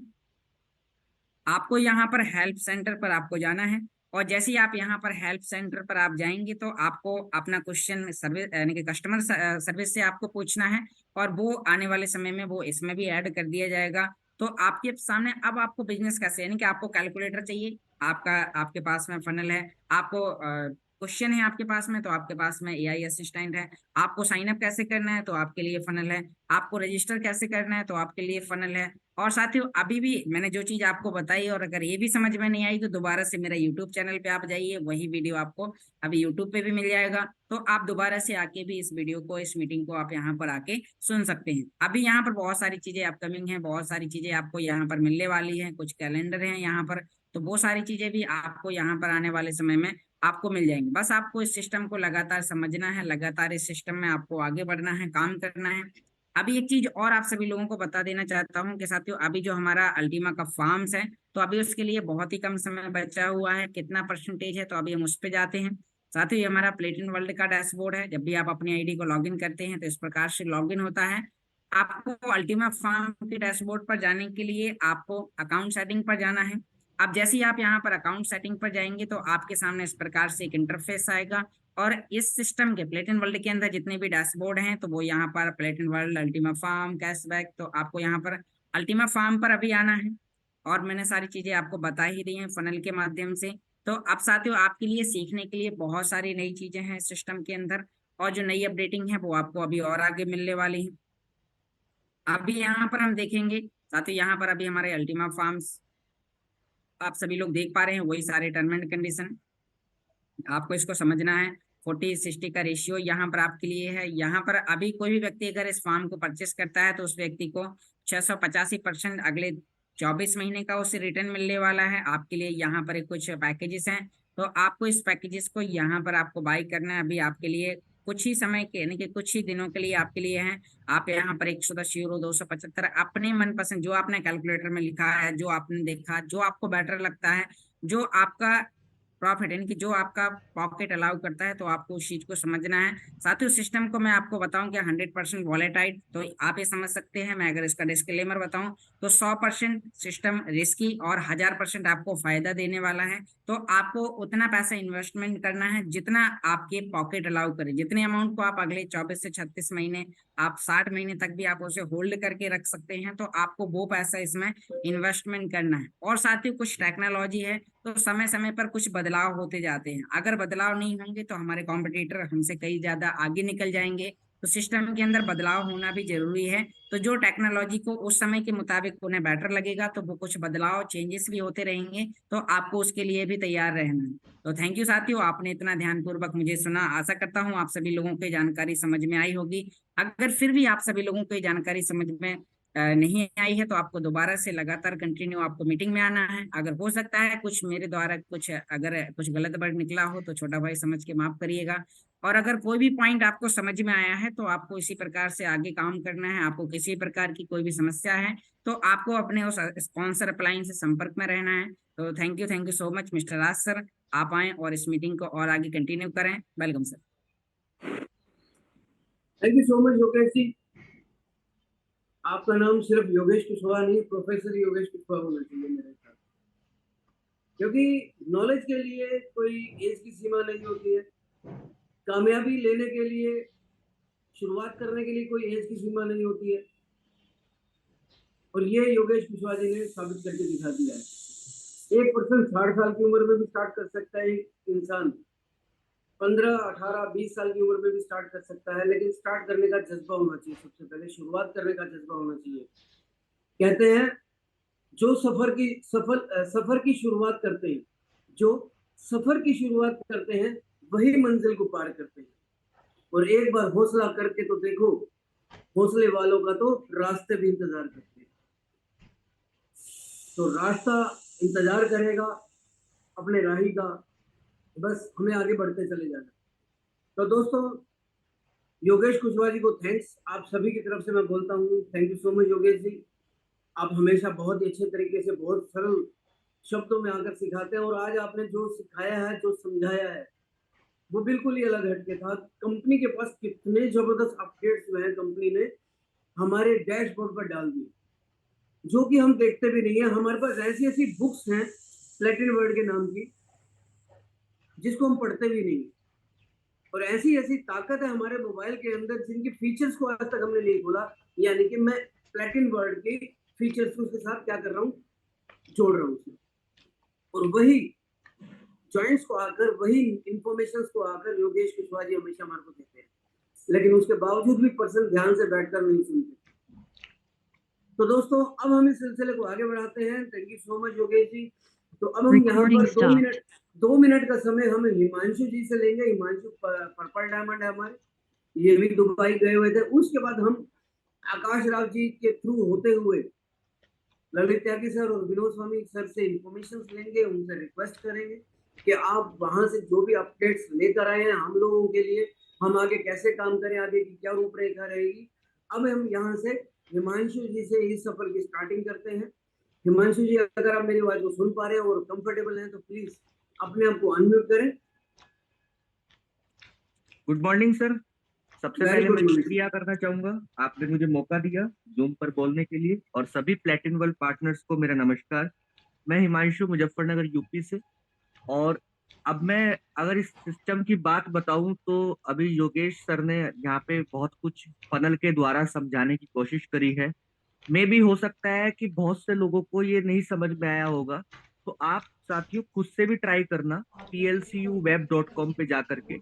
आपको यहाँ पर हेल्प सेंटर पर आपको जाना है। और जैसे ही आप यहाँ पर हेल्प सेंटर पर आप जाएंगे तो आपको अपना क्वेश्चन सर्विस यानी कि कस्टमर सर्विस से आपको पूछना है, और वो आने वाले समय में वो इसमें भी ऐड कर दिया जाएगा। तो आपके सामने अब आपको बिजनेस कैसे, यानी कि आपको कैलकुलेटर चाहिए, आपका आपके पास में फनल है, आपको क्वेश्चन है आपके पास में तो आपके पास में एआई असिस्टेंट है, आपको साइन अप कैसे करना है तो आपके लिए फनल है, आपको रजिस्टर कैसे करना है तो आपके लिए फनल है। और साथियों अभी भी मैंने जो चीज आपको बताई, और अगर ये भी समझ में नहीं आई तो दोबारा से मेरा यूट्यूब चैनल पे आप जाइए, वही वीडियो आपको अभी यूट्यूब पे भी मिल जाएगा। तो आप दोबारा से आके भी इस वीडियो को, इस मीटिंग को आप यहाँ पर आके सुन सकते हैं। अभी यहाँ पर बहुत सारी चीजें अपकमिंग हैं, बहुत सारी चीजें आपको यहाँ पर मिलने वाली हैं, कुछ कैलेंडर हैं यहाँ पर, तो वो सारी चीजें भी आपको यहाँ पर आने वाले समय में आपको मिल जाएंगे। बस आपको इस सिस्टम को लगातार समझना है, लगातार इस सिस्टम में आपको आगे बढ़ना है, काम करना है। अभी एक चीज और आप सभी लोगों को बता देना चाहता हूँ कि साथियों अभी जो हमारा अल्टीमा का फॉर्म्स है तो अभी उसके लिए बहुत ही कम समय बचा हुआ है। कितना परसेंटेज है तो अभी हम उस पर जाते हैं। साथियों ये हमारा प्लेटिनम वर्ल्ड का डैशबोर्ड है। जब भी आप अपनी आईडी को लॉगिन करते हैं तो इस प्रकार से लॉगिन होता है। आपको अल्टीमा फॉर्म के डैशबोर्ड पर जाने के लिए आपको अकाउंट सेटिंग पर जाना है। अब जैसे ही आप यहाँ पर अकाउंट सेटिंग पर जाएंगे तो आपके सामने इस प्रकार से एक इंटरफेस आएगा, और इस सिस्टम के प्लेटिनम वर्ल्ड के अंदर जितने भी डैशबोर्ड हैं तो वो यहाँ पर platinum world, Ultima form, cashback, तो आपको यहाँ पर अल्टीमा फार्म पर अभी आना है। और मैंने सारी चीजें आपको बता ही दी हैं फनल के माध्यम से। तो अब साथियों आपके लिए सीखने के लिए बहुत सारी नई चीजें हैं सिस्टम के अंदर, और जो नई अपडेटिंग है वो आपको अभी और आगे मिलने वाली है। अभी यहाँ पर हम देखेंगे साथियों, यहाँ पर अभी हमारे अल्टीमा फार्म्स आप सभी लोग देख पा रहे हैं, वही सारे टर्म एंड कंडीशन आपको इसको समझना है। 40-60 का रेशियो यहाँ पर आपके लिए है। यहाँ पर अभी कोई भी व्यक्ति अगर इस फार्म को परचेस करता है तो उस व्यक्ति को 685% अगले 24 महीने का उसे रिटर्न मिलने वाला है। आपके लिए यहाँ पर कुछ पैकेजेस हैं, तो आपको इस पैकेजेस को यहाँ पर आपको बाई करना है। अभी आपके लिए कुछ ही समय के, यानी कि कुछ ही दिनों के लिए आपके लिए हैं। आप यहाँ पर 110 यूरो, 275 अपने मनपसंद जो आपने कैलकुलेटर में लिखा है, जो आपने देखा, जो आपको बेटर लगता है, जो आपका प्रॉफिट यानी कि जो आपका पॉकेट अलाउ करता है, तो आपको उस चीज को समझना है। साथियों सिस्टम को मैं आपको बताऊं कि 100% वॉलेटाइल, तो आप ये समझ सकते हैं। मैं अगर इसका डिस्क्लेमर बताऊं तो 100% सिस्टम रिस्की और 1000% आपको फायदा देने वाला है। तो आपको उतना पैसा इन्वेस्टमेंट करना है जितना आपके पॉकेट अलाउ करे, जितने अमाउंट को आप अगले 24 से 36 महीने आप 60 महीने तक भी आप उसे होल्ड करके रख सकते हैं, तो आपको वो पैसा इसमें इन्वेस्टमेंट करना है। और साथ ही कुछ टेक्नोलॉजी है, तो समय समय पर कुछ बदलाव होते जाते हैं। अगर बदलाव नहीं होंगे तो हमारे कॉम्पिटिटर हमसे कई ज्यादा आगे निकल जाएंगे। तो सिस्टम के अंदर बदलाव होना भी जरूरी है। तो जो टेक्नोलॉजी को उस समय के मुताबिक उन्हें बेटर लगेगा, तो वो कुछ बदलाव चेंजेस भी होते रहेंगे, तो आपको उसके लिए भी तैयार रहना है। तो थैंक यू साथियों, आपने इतना ध्यानपूर्वक मुझे सुना। आशा करता हूँ आप सभी लोगों को ये जानकारी समझ में आई होगी। अगर फिर भी आप सभी लोगों को ये जानकारी समझ में नहीं आई है, तो आपको दोबारा से लगातार कंटिन्यू आपको मीटिंग में आना है। अगर हो सकता है कुछ मेरे द्वारा कुछ अगर कुछ गलत वर्ड निकला हो तो छोटा भाई समझ के माफ करिएगा। और अगर कोई भी पॉइंट आपको समझ में आया है, तो आपको इसी प्रकार से आगे काम करना है। आपको किसी प्रकार की कोई भी समस्या है, तो आपको अपने उस स्पॉन्सर अपलाइन से संपर्क में रहना है। तो thank you so much mister Raj sir. आप आए और इस मीटिंग को और आगे कंटिन्यू करें। Welcome sir. Thank you so much Yogesh ji. आपका नाम सिर्फ योगेश कुशवाहा नहीं, प्रोफेसर योगेश कुशवाहा होना चाहिए मेरे साथ, क्योंकि नॉलेज के लिए कोई एज की सीमा नहीं होती है। कामयाबी लेने के लिए, शुरुआत करने के लिए कोई एज की सीमा नहीं होती है, और ये योगेश कुशवाहा जी ने साबित करके दिखा दिया है। एक पर्सन 60 साल की उम्र में भी स्टार्ट कर सकता है, एक इंसान 15, 18, 20 साल की उम्र में भी स्टार्ट कर सकता है, लेकिन स्टार्ट करने का जज्बा होना चाहिए। सबसे पहले शुरुआत करने का जज्बा होना चाहिए। कहते हैं जो सफर की शुरुआत करते हैं, जो सफर की शुरुआत करते हैं वही मंजिल को पार करते हैं। और एक बार हौसला करके तो देखो, हौसले वालों का तो रास्ते भी इंतजार करते हैं। तो रास्ता इंतजार करेगा अपने राही का, बस हमें आगे बढ़ते चले जाना। तो दोस्तों, योगेश कुशवाहा जी को थैंक्स आप सभी की तरफ से मैं बोलता हूँ। Thank you so much Yogesh ji. आप हमेशा बहुत ही अच्छे तरीके से, बहुत सरल शब्दों में आकर सिखाते हैं, और आज आपने जो सिखाया है, जो समझाया है, वो बिल्कुल ही अलग हटके था। कंपनी के पास कितने जबरदस्त अपडेट्स हुए हैं, कंपनी ने हमारे डैशबोर्ड पर डाल दिए, जो कि हम देखते भी नहीं है। हमारे पास ऐसी ऐसी बुक्स हैं प्लेटिन वर्ड के नाम की, जिसको हम पढ़ते भी नहीं, और ऐसी ऐसी ताकत है हमारे मोबाइल के अंदर जिनके फीचर्स को आज तक हमने नहीं खोला। यानी कि मैं प्लेटिन वर्ड के फीचर्स को उसके साथ क्या कर रहा हूँ, जोड़ रहा हूँ उसमें, और वही जॉइंट्स को आकर, वही इंफॉर्मेशन को आकर योगेश कुशवाहा जी हमेशा हमारे को देते हैं, लेकिन उसके बावजूद भी पर्सन ध्यान से बैठकर नहीं सुनते। तो दोस्तों, अब हम इस सिलसिले को आगे बढ़ाते हैं। Thank you so much Yogesh ji. तो अब हम यहाँ Recording पर stopped. 2 मिनट का समय हम हिमांशु जी से लेंगे। हिमांशु पर्पल डायमंड है हमारे, ये भी दुबई गए हुए थे। उसके बाद हम आकाश राव जी के थ्रू होते हुए ललित त्यागी सर और विनोद स्वामी सर से इंफॉर्मेशन लेंगे, उनसे रिक्वेस्ट करेंगे कि आप वहां से जो भी अपडेट्स लेकर आए हैं हम लोगों के लिए, हम आगे कैसे काम करें, आगे की क्या रूपरेखा रहेगी। अब हम यहाँ से हिमांशु जी से इस सफर की स्टार्टिंग करते हैं। हिमांशु जी, अगर आप मेरी आवाज को सुन पा रहे हैं और कंफर्टेबल हैं, तो प्लीज अपने आप को अनम्यूट करें। Good morning sir. सबसे वेरी पहले गुड मैं मॉर्निंग। शुक्रिया करना चाहूंगा, आपने मुझे मौका दिया जूम पर बोलने के लिए। और सभी प्लेटिन वर्ल्ड पार्टनर्स को मेरा नमस्कार। मैं हिमांशु, मुजफ्फरनगर यूपी से। और अब मैं अगर इस सिस्टम की बात बताऊं तो अभी योगेश सर ने यहाँ पे बहुत कुछ फनल के द्वारा समझाने की कोशिश करी है। मे भी हो सकता है कि बहुत से लोगों को ये नहीं समझ में आया होगा, तो आप साथियों खुद से भी ट्राई करना, plcuweb.com पे जा करके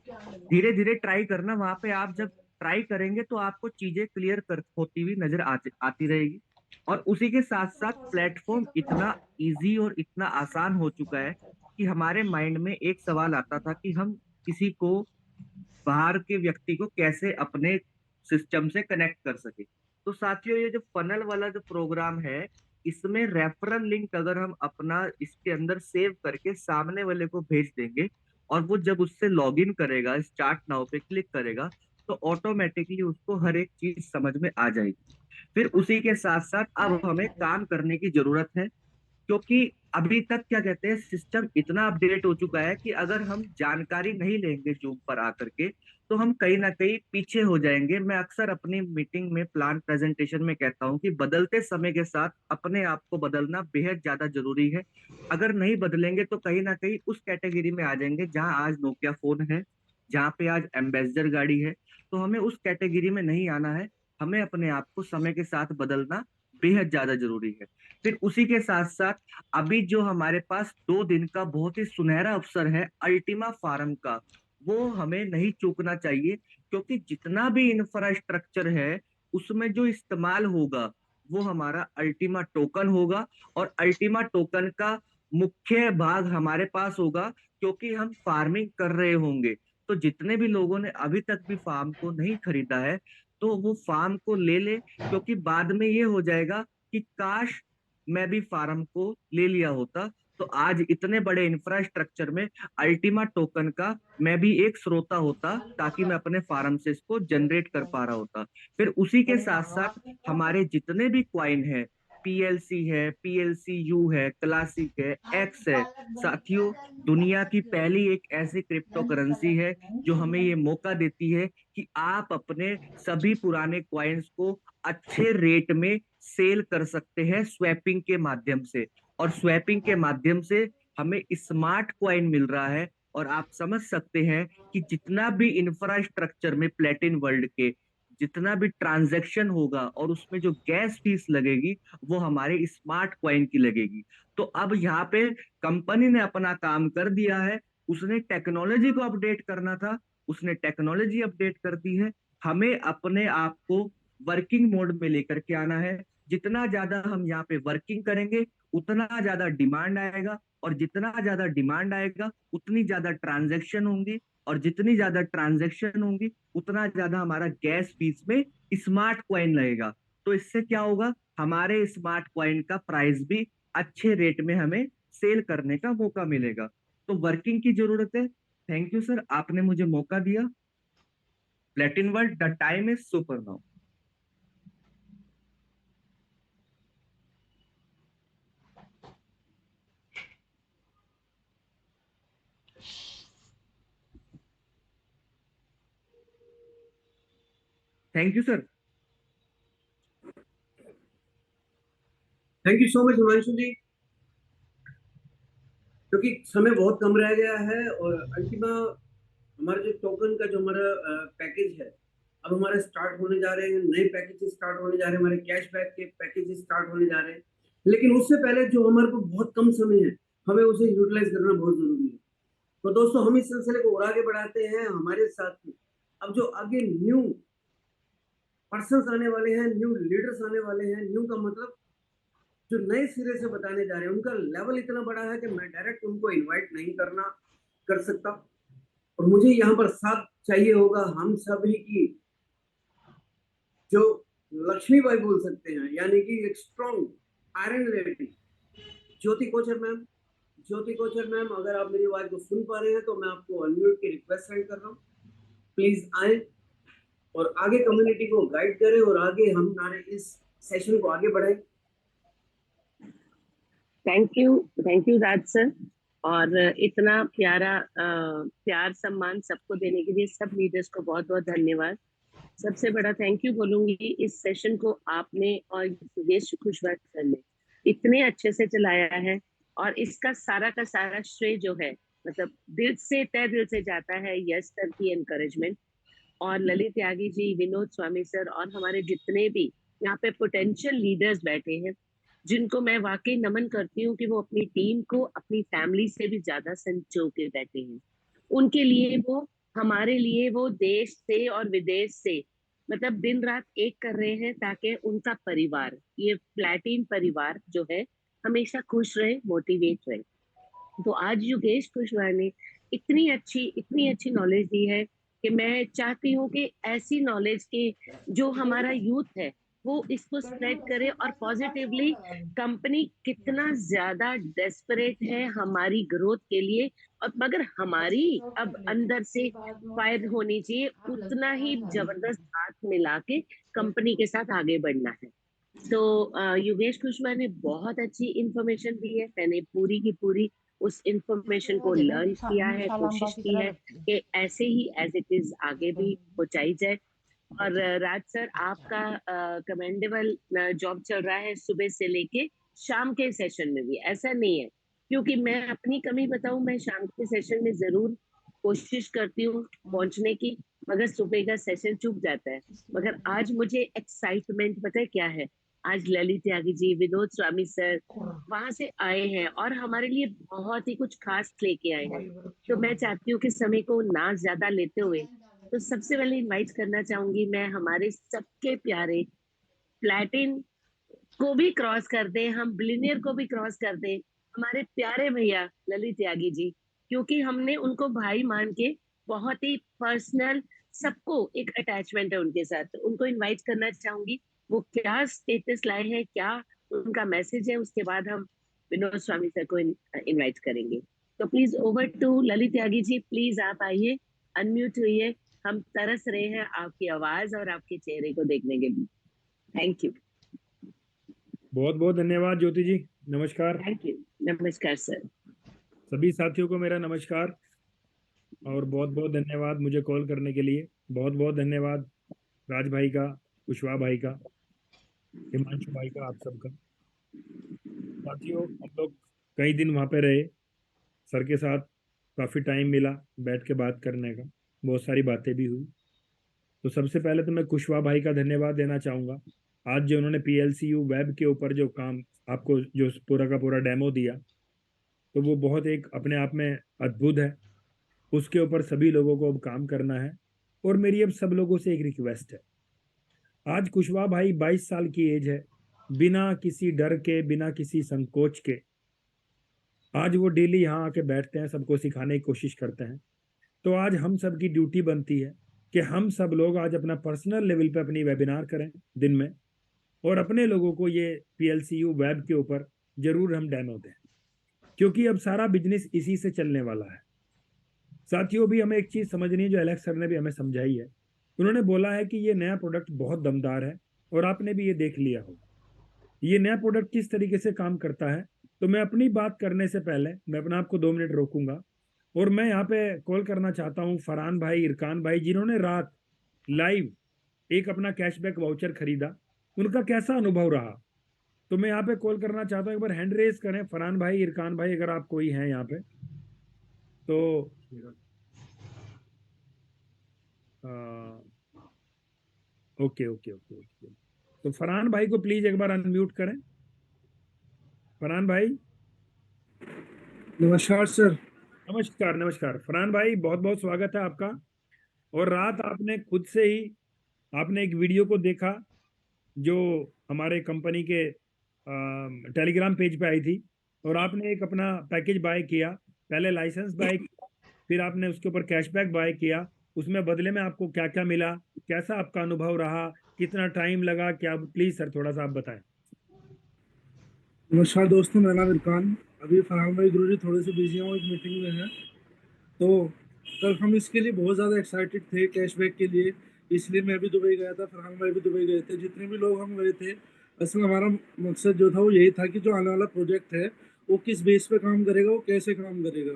धीरे धीरे ट्राई करना। वहां पे आप जब ट्राई करेंगे तो आपको चीजें क्लियर कर होती हुई नजर आती रहेगी। और उसी के साथ साथ प्लेटफॉर्म इतना इजी और इतना आसान हो चुका है कि हमारे माइंड में एक सवाल आता था कि हम किसी को, बाहर के व्यक्ति को कैसे अपने सिस्टम से कनेक्ट कर सके। तो साथियों, ये जो फनल वाला जो प्रोग्राम है, इसमें रेफरल लिंक अगर हम अपना इसके अंदर सेव करके सामने वाले को भेज देंगे, और वो जब उससे लॉगिन करेगा, स्टार्ट नाउ पे क्लिक करेगा, तो ऑटोमेटिकली उसको हर एक चीज समझ में आ जाएगी। फिर उसी के साथ साथ अब हमें काम करने की जरूरत है, क्योंकि अभी तक क्या कहते हैं, सिस्टम इतना अपडेट हो चुका है कि अगर हम जानकारी नहीं लेंगे जूम पर आकर के, तो हम कहीं ना कहीं पीछे हो जाएंगे। मैं अक्सर अपनी मीटिंग में, प्लान प्रेजेंटेशन में कहता हूं कि बदलते समय के साथ अपने आप को बदलना बेहद ज्यादा जरूरी है। अगर नहीं बदलेंगे तो कहीं ना कहीं उस कैटेगरी में आ जाएंगे जहां आज नोकिया फोन है, जहां पे आज एम्बेसडर गाड़ी है। तो हमें उस कैटेगरी में नहीं आना है। हमें अपने आप को समय के साथ बदलना बेहद ज्यादा जरूरी है। फिर उसी के साथ साथ अभी जो हमारे पास 2 दिन का बहुत ही सुनहरा अवसर है अल्टीमा फार्म का, वो हमें नहीं चूकना चाहिए, क्योंकि जितना भी इंफ्रास्ट्रक्चर है उसमें जो इस्तेमाल होगा वो हमारा अल्टीमा टोकन होगा। और अल्टीमा टोकन का मुख्य भाग हमारे पास होगा, क्योंकि हम फार्मिंग कर रहे होंगे। तो जितने भी लोगों ने अभी तक भी फार्म को नहीं खरीदा है तो वो फार्म को ले ले, क्योंकि बाद में ये हो जाएगा कि काश मैं भी फार्म को ले लिया होता। तो आज इतने बड़े इंफ्रास्ट्रक्चर में अल्टीमा टोकन का मैं भी एक श्रोता होता, ताकि मैं अपने फार्म से इसको जनरेट कर पा रहा होता। फिर उसी के साथ साथ हमारे जितने भी क्वाइन है, पीएलसी है, पीएलसी यू है, क्लासिक है, एक्स है, साथियों, दुनिया की पहली एक ऐसी क्रिप्टो करेंसी है जो हमें ये मौका देती है कि आप अपने सभी पुराने क्वाइंस को अच्छे रेट में सेल कर सकते हैं स्वैपिंग के माध्यम से। और स्वैपिंग के माध्यम से हमें स्मार्ट क्वाइन मिल रहा है। और आप समझ सकते हैं कि जितना भी इंफ्रास्ट्रक्चर में प्लेटिन वर्ल्ड के जितना भी ट्रांजैक्शन होगा और उसमें जो गैस फीस लगेगी वो हमारे स्मार्ट क्वाइन की लगेगी। तो अब यहाँ पे कंपनी ने अपना काम कर दिया है, उसने टेक्नोलॉजी को अपडेट करना था, उसने टेक्नोलॉजी अपडेट कर दी है। हमें अपने आप को वर्किंग मोड में लेकर के आना है। जितना ज्यादा हम यहाँ पे वर्किंग करेंगे उतना ज्यादा डिमांड आएगा, और जितना ज्यादा डिमांड आएगा उतनी ज्यादा ट्रांजैक्शन होंगी, और जितनी ज्यादा ट्रांजैक्शन होंगी उतना ज्यादा हमारा गैस फीस में स्मार्ट कॉइन लगेगा। तो इससे क्या होगा, हमारे स्मार्ट कॉइन का प्राइस भी अच्छे रेट में हमें सेल करने का मौका मिलेगा। तो वर्किंग की जरूरत है। थैंक यू सर, आपने मुझे मौका दिया। प्लेटिन world, the time is super now. Thank you sir. Thank you so much Himanshu ji. क्योंकि समय बहुत कम रह गया है और अल्टीमा हमारा जो टोकन का जो हमारा पैकेज है, अब हमारे स्टार्ट होने जा रहे हैं, नए पैकेज स्टार्ट होने जा रहे हैं, हमारे कैशबैक के पैकेज स्टार्ट होने जा रहे हैं। लेकिन उससे पहले जो हमारे को बहुत कम समय है, हमें उसे यूटिलाइज करना बहुत जरूरी है। तो दोस्तों, हम इस सिलसिले को और आगे बढ़ाते हैं हमारे साथ में। अब जो आगे न्यू पर्सन आने वाले हैं, न्यू लीडर्स आने वाले हैं, न्यू का मतलब जो नए सिरे से बताने जा रहे हैं, उनका लेवल इतना बड़ा है कि मैं डायरेक्ट उनको इनवाइट नहीं कर सकता। और मुझे यहाँ पर साथ चाहिए होगा हम सभी की, जो लक्ष्मीबाई बोल सकते हैं, यानी कि एक स्ट्रॉन्ग आयरन लेडी, ज्योति कोचर मैम। ज्योति कोचर मैम, अगर आप मेरी आवाज को सुन पा रहे हैं तो मैं आपको अनम्यूट की रिक्वेस्ट सेंड कर रहा हूँ। प्लीज आए और आगे कम्युनिटी को गाइड करें और आगे हम हमारे इस सेशन को आगे बढ़ाएं। Thank you Raj sir. और इतना प्यारा प्यार सम्मान सबको देने के लिए सब लीडर्स को बहुत बहुत धन्यवाद। सबसे बड़ा थैंक यू बोलूंगी, इस सेशन को आपने और योगेश खुशवार सर ने इतने अच्छे से चलाया है। और इसका का सारा श्रेय जो है, मतलब दिल से तय दिल से जाता है यश सर की एनकरेजमेंट, और ललित त्यागी जी, विनोद स्वामी सर, और हमारे जितने भी यहाँ पे पोटेंशियल लीडर्स बैठे हैं, जिनको मैं वाकई नमन करती हूँ कि वो अपनी टीम को अपनी फैमिली से भी ज्यादा संजो के बैठे हैं। उनके लिए वो, हमारे लिए वो देश से और विदेश से मतलब दिन रात एक कर रहे हैं, ताकि उनका परिवार, ये प्लेटिन परिवार जो है, हमेशा खुश रहे, मोटिवेट रहे। तो आज योगेश कुशवाहा ने इतनी अच्छी नॉलेज दी है कि मैं चाहती हूँ कि ऐसी नॉलेज के जो हमारा यूथ है वो इसको स्प्रेड करे, और पॉजिटिवली कंपनी कितना ज्यादा डेस्परेट है हमारी ग्रोथ के लिए, और मगर हमारी अब अंदर से फायर होनी चाहिए, उतना ही जबरदस्त हाथ मिला के कंपनी के साथ आगे बढ़ना है। तो योगेश कुशवाहा ने बहुत अच्छी इंफॉर्मेशन दी है, मैंने पूरी की पूरी उस इंफॉर्मेशन को लर्न किया है, कोशिश की है कि ऐसे ही एज इट इज आगे भी पहुंचाई जाए। और राज सर, आपका कमेंडेबल जॉब चल रहा है सुबह से लेके शाम के सेशन में भी, ऐसा नहीं है, क्योंकि मैं अपनी कमी बताऊं, मैं शाम के सेशन में जरूर कोशिश करती हूँ पहुंचने की, मगर सुबह का सेशन चूक जाता है। मगर आज मुझे एक्साइटमेंट पता है क्या है, आज ललित त्यागी जी, विनोद स्वामी सर वहां से आए हैं और हमारे लिए बहुत ही कुछ खास लेके आए हैं। तो मैं चाहती हूँ कि समय को ना ज्यादा लेते हुए, तो सबसे पहले इनवाइट करना चाहूंगी मैं हमारे सबके प्यारे प्लैटिन को भी क्रॉस कर दे, हम बिलियनियर को भी क्रॉस कर दे, हमारे प्यारे भैया ललित त्यागी जी, क्योंकि हमने उनको भाई मान के बहुत ही पर्सनल, सबको एक अटैचमेंट है उनके साथ, तो उनको इनवाइट करना चाहूंगी। वो क्या स्टेटस लाए हैं, क्या उनका मैसेज है, उसके बाद हम विनोद स्वामी सर को इनवाइट करेंगे। तो please over to Lalit Tyagi ji, please आप आइए, अनम्यूट हुइए, हम तरस रहे हैं आपकी आवाज और आपके चेहरे को देखने के लिए। Thank you. बहुत बहुत धन्यवाद ज्योति जी। नमस्कार थैंक यू। नमस्कार सर। सभी साथियों को मेरा नमस्कार और बहुत बहुत धन्यवाद मुझे कॉल करने के लिए। बहुत बहुत धन्यवाद राज भाई का, कुशवाहा भाई का, हिमांशु भाई का, आप सबका। साथियों, हम लोग कई दिन वहाँ पे रहे, सर के साथ काफ़ी टाइम मिला बैठ के बात करने का, बहुत सारी बातें भी हुई। तो सबसे पहले तो मैं कुशवाहा भाई का धन्यवाद देना चाहूँगा। आज जो उन्होंने PLCU वेब के ऊपर जो काम आपको जो पूरा का पूरा डेमो दिया, तो वो बहुत एक अपने आप में अद्भुत है। उसके ऊपर सभी लोगों को अब काम करना है। और मेरी अब सब लोगों से एक रिक्वेस्ट है, आज कुशवाहा भाई 22 साल की एज है, बिना किसी डर के, बिना किसी संकोच के आज वो डेली यहाँ आके बैठते हैं, सबको सिखाने की कोशिश करते हैं। तो आज हम सब की ड्यूटी बनती है कि हम सब लोग आज अपना पर्सनल लेवल पे अपनी वेबिनार करें दिन में, और अपने लोगों को ये PLCU वेब के ऊपर जरूर हम डेमो दें, क्योंकि अब सारा बिजनेस इसी से चलने वाला है। साथियों, भी हमें एक चीज समझनी है जो एलेक्स सर ने भी हमें समझाई है। उन्होंने बोला है कि ये नया प्रोडक्ट बहुत दमदार है, और आपने भी ये देख लिया होगा ये नया प्रोडक्ट किस तरीके से काम करता है। तो मैं अपनी बात करने से पहले मैं अपना आपको 2 मिनट रोकूंगा, और मैं यहाँ पे कॉल करना चाहता हूँ फरहान भाई, इरकान भाई, जिन्होंने रात लाइव एक अपना कैशबैक वाउचर खरीदा, उनका कैसा अनुभव रहा। तो मैं यहाँ पे कॉल करना चाहता हूँ, एक बार हैंड रेज करें फरहान भाई, इरकान भाई, अगर आप कोई हैं यहाँ पे तो। ओके ओके ओके ओके, तो फरहान भाई को प्लीज एक बार अनम्यूट करें। फरहान भाई। नमस्कार सर। नमस्कार नमस्कार फरहान भाई, बहुत बहुत स्वागत है आपका। और रात आपने खुद से ही आपने एक वीडियो को देखा जो हमारे कंपनी के टेलीग्राम पेज पे आई थी, और आपने एक अपना पैकेज बाय किया, पहले लाइसेंस बाय किया, फिर आपने उसके ऊपर कैशबैक बाय किया। उसमें बदले में आपको क्या क्या मिला, कैसा आपका अनुभव रहा, कितना टाइम लगा, क्या, प्लीज सर थोड़ा सा आप बताएं। नमस्कार दोस्तों, मेरा नाम इरफान। अभी फरहान भाई गुरुजी थोड़े से बिजी हैं, एक मीटिंग में हैं। तो कल हम इसके लिए बहुत ज़्यादा एक्साइटेड थे कैशबैक के लिए, इसलिए मैं भी दुबई गया था, फरहान भाई भी दुबई गए थे, जितने भी लोग हम गए थे। असल में हमारा मकसद जो था वो यही था कि जो आने वाला प्रोजेक्ट है वो किस बेस पे काम करेगा, वो कैसे काम करेगा।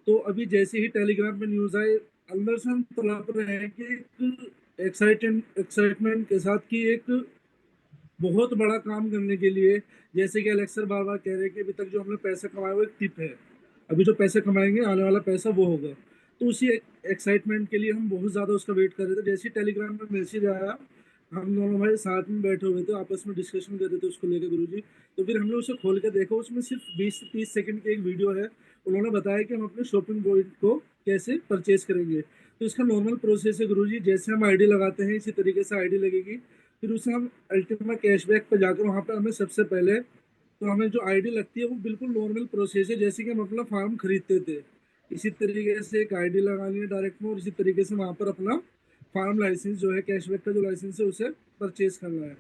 तो अभी जैसे ही टेलीग्राम पे न्यूज़ आए, अंदर से हम तड़प रहे हैं कि एक एक्साइटमेंट के साथ कि एक बहुत बड़ा काम करने के लिए, जैसे कि अलेक्सर बार बार कह रहे हैं कि अभी तक जो हमने पैसा कमाया वो एक टिप है, अभी जो पैसे कमाएंगे आने वाला पैसा वो होगा। तो उसी एक्साइटमेंट के लिए हम बहुत ज़्यादा उसका वेट कर रहे थे। जैसे ही टेलीग्राम में मैसेज आया, हम दोनों भाई साथ में बैठे हुए थे, आपस में डिस्कशन कर रहे थे उसको लेकर गुरुजी। तो फिर हमने उसे खोल कर देखा, उसमें सिर्फ 20 से 30 सेकंड की एक वीडियो है। उन्होंने बताया कि हम अपने शॉपिंग पॉइंट को कैसे परचेज करेंगे। तो इसका नॉर्मल प्रोसेस है गुरुजी, जैसे हम आईडी लगाते हैं इसी तरीके से आईडी लगेगी। फिर उसे हम अल्टीमा कैशबैक पर जाकर वहाँ पर हमें सबसे पहले तो हमें जो आईडी लगती है वो बिल्कुल नॉर्मल प्रोसेस है, जैसे कि हम अपना फार्म खरीदते थे इसी तरीके से एक आईडी लगानी है डायरेक्ट में, और इसी तरीके से वहाँ पर अपना फार्म लाइसेंस जो है, कैशबैक का जो लाइसेंस है उसे परचेज करना है।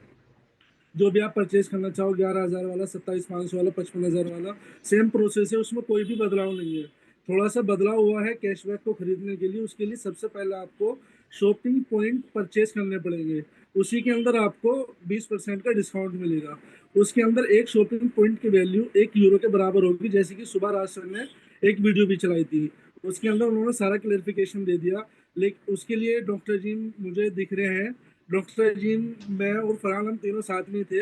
जो भी आप परचेज करना चाहो, 11,000 वाला, 27,500 वाला, 55,000 वाला, सेम प्रोसेस है, उसमें कोई भी बदलाव नहीं है। थोड़ा सा बदलाव हुआ है कैशबैक को खरीदने के लिए, उसके लिए सबसे पहले आपको शॉपिंग पॉइंट परचेज करने पड़ेंगे, उसी के अंदर आपको 20% का डिस्काउंट मिलेगा। उसके अंदर एक शॉपिंग पॉइंट की वैल्यू 1 यूरो के बराबर होगी, जैसे कि सुबह राज सर ने एक वीडियो भी चलाई थी, उसके अंदर उन्होंने सारा क्लेरिफिकेशन दे दिया। लेकिन उसके लिए डॉक्टर जी मुझे दिख रहे हैं, डॉक्टर जी, मैं और फरहान हम तीनों साथ में थे।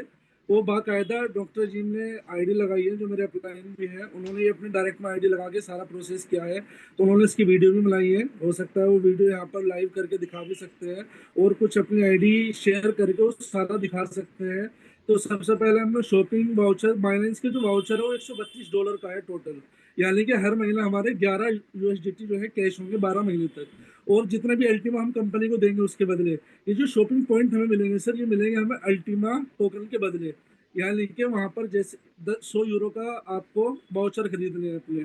वो बाकायदा डॉक्टर जी ने आईडी लगाई है, जो मेरे अपलाइन भी है, उन्होंने ये अपनी डायरेक्ट में आईडी लगा के सारा प्रोसेस किया है। तो उन्होंने इसकी वीडियो भी बनाई है, हो सकता है वो वीडियो यहाँ पर लाइव करके दिखा भी सकते हैं, और कुछ अपनी आईडी शेयर करके वो सारा दिखा सकते हैं। तो सबसे पहले हमने शॉपिंग वाउचर, बाइनेंस के जो वाउचर है वो $132 का है टोटल, यानी कि हर महीना हमारे 11 USDT जो है कैश होंगे 12 महीने तक। और जितना भी अल्टीमा हम कंपनी को देंगे उसके बदले, ये जो शॉपिंग पॉइंट हमें मिलेंगे सर, ये मिलेंगे हमें अल्टीमा टोकन के बदले, यानी कि वहां पर जैसे 100 यूरो का आपको वाउचर खरीदने हैं अपने,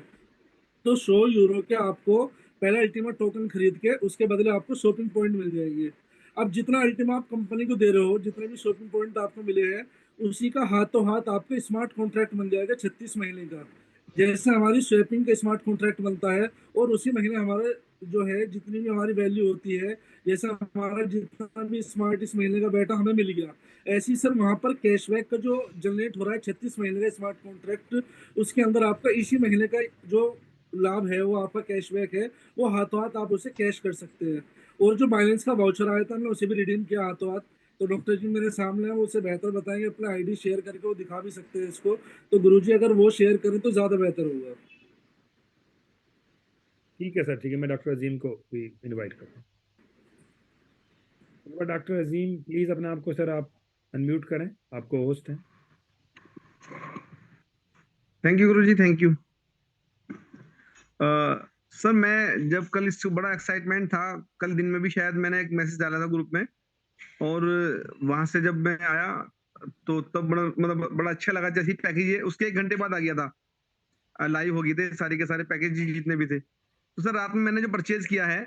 तो 100 यूरो के आपको पहले अल्टीमा टोकन खरीद के उसके बदले आपको शॉपिंग पॉइंट मिल जाएंगे। अब जितना अल्टीमा आप कंपनी को दे रहे हो, जितने भी शॉपिंग पॉइंट आपको मिले हैं, उसी का हाथों हाथ आपको स्मार्ट कॉन्ट्रैक्ट मिल जाएगा 36 महीने का। जैसे हमारी स्वैपिंग का स्मार्ट कॉन्ट्रैक्ट बनता है, और उसी महीने हमारा जो है जितनी भी हमारी वैल्यू होती है, जैसा हमारा जितना भी स्मार्ट इस महीने का बैठा हमें मिल गया, ऐसी सर वहां पर कैशबैक का जो जनरेट हो रहा है 36 महीने का स्मार्ट कॉन्ट्रैक्ट, उसके अंदर आपका इसी महीने का जो लाभ है, वो आपका कैशबैक है, वो हाथों हाथ आप उसे कैश कर सकते हैं। और जो बाइनेंस का वाउचर आया था, मैं उसे भी रिडीम किया हाथों हाथ। तो डॉक्टर जी मेरे सामने है, वो उसे बेहतर बताएंगे, अपना आईडी शेयर करके वो दिखा भी सकते हैं इसको। तो गुरुजी अगर वो शेयर करें तो ज्यादा बेहतर होगा। ठीक है सर, ठीक है, मैं डॉक्टर अजीम को भी इनवाइट करता हूँ। डॉक्टर अजीम प्लीज अपने आप को सर आप अनम्यूट करें, आपको होस्ट हैं। Thank you Guruji, thank you. Sir मैं जब कल इस बड़ा एक्साइटमेंट था, कल दिन में भी शायद मैंने एक मैसेज डाला था ग्रुप में, और वहां से जब मैं आया तो तब बड़ा मतलब बड़ा अच्छा लगा। जैसी पैकेज है उसके 1 घंटे बाद आ गया था, लाइव हो गए थे सारे के सारे पैकेज जितने भी थे। तो सर रात में मैंने जो परचेज किया है,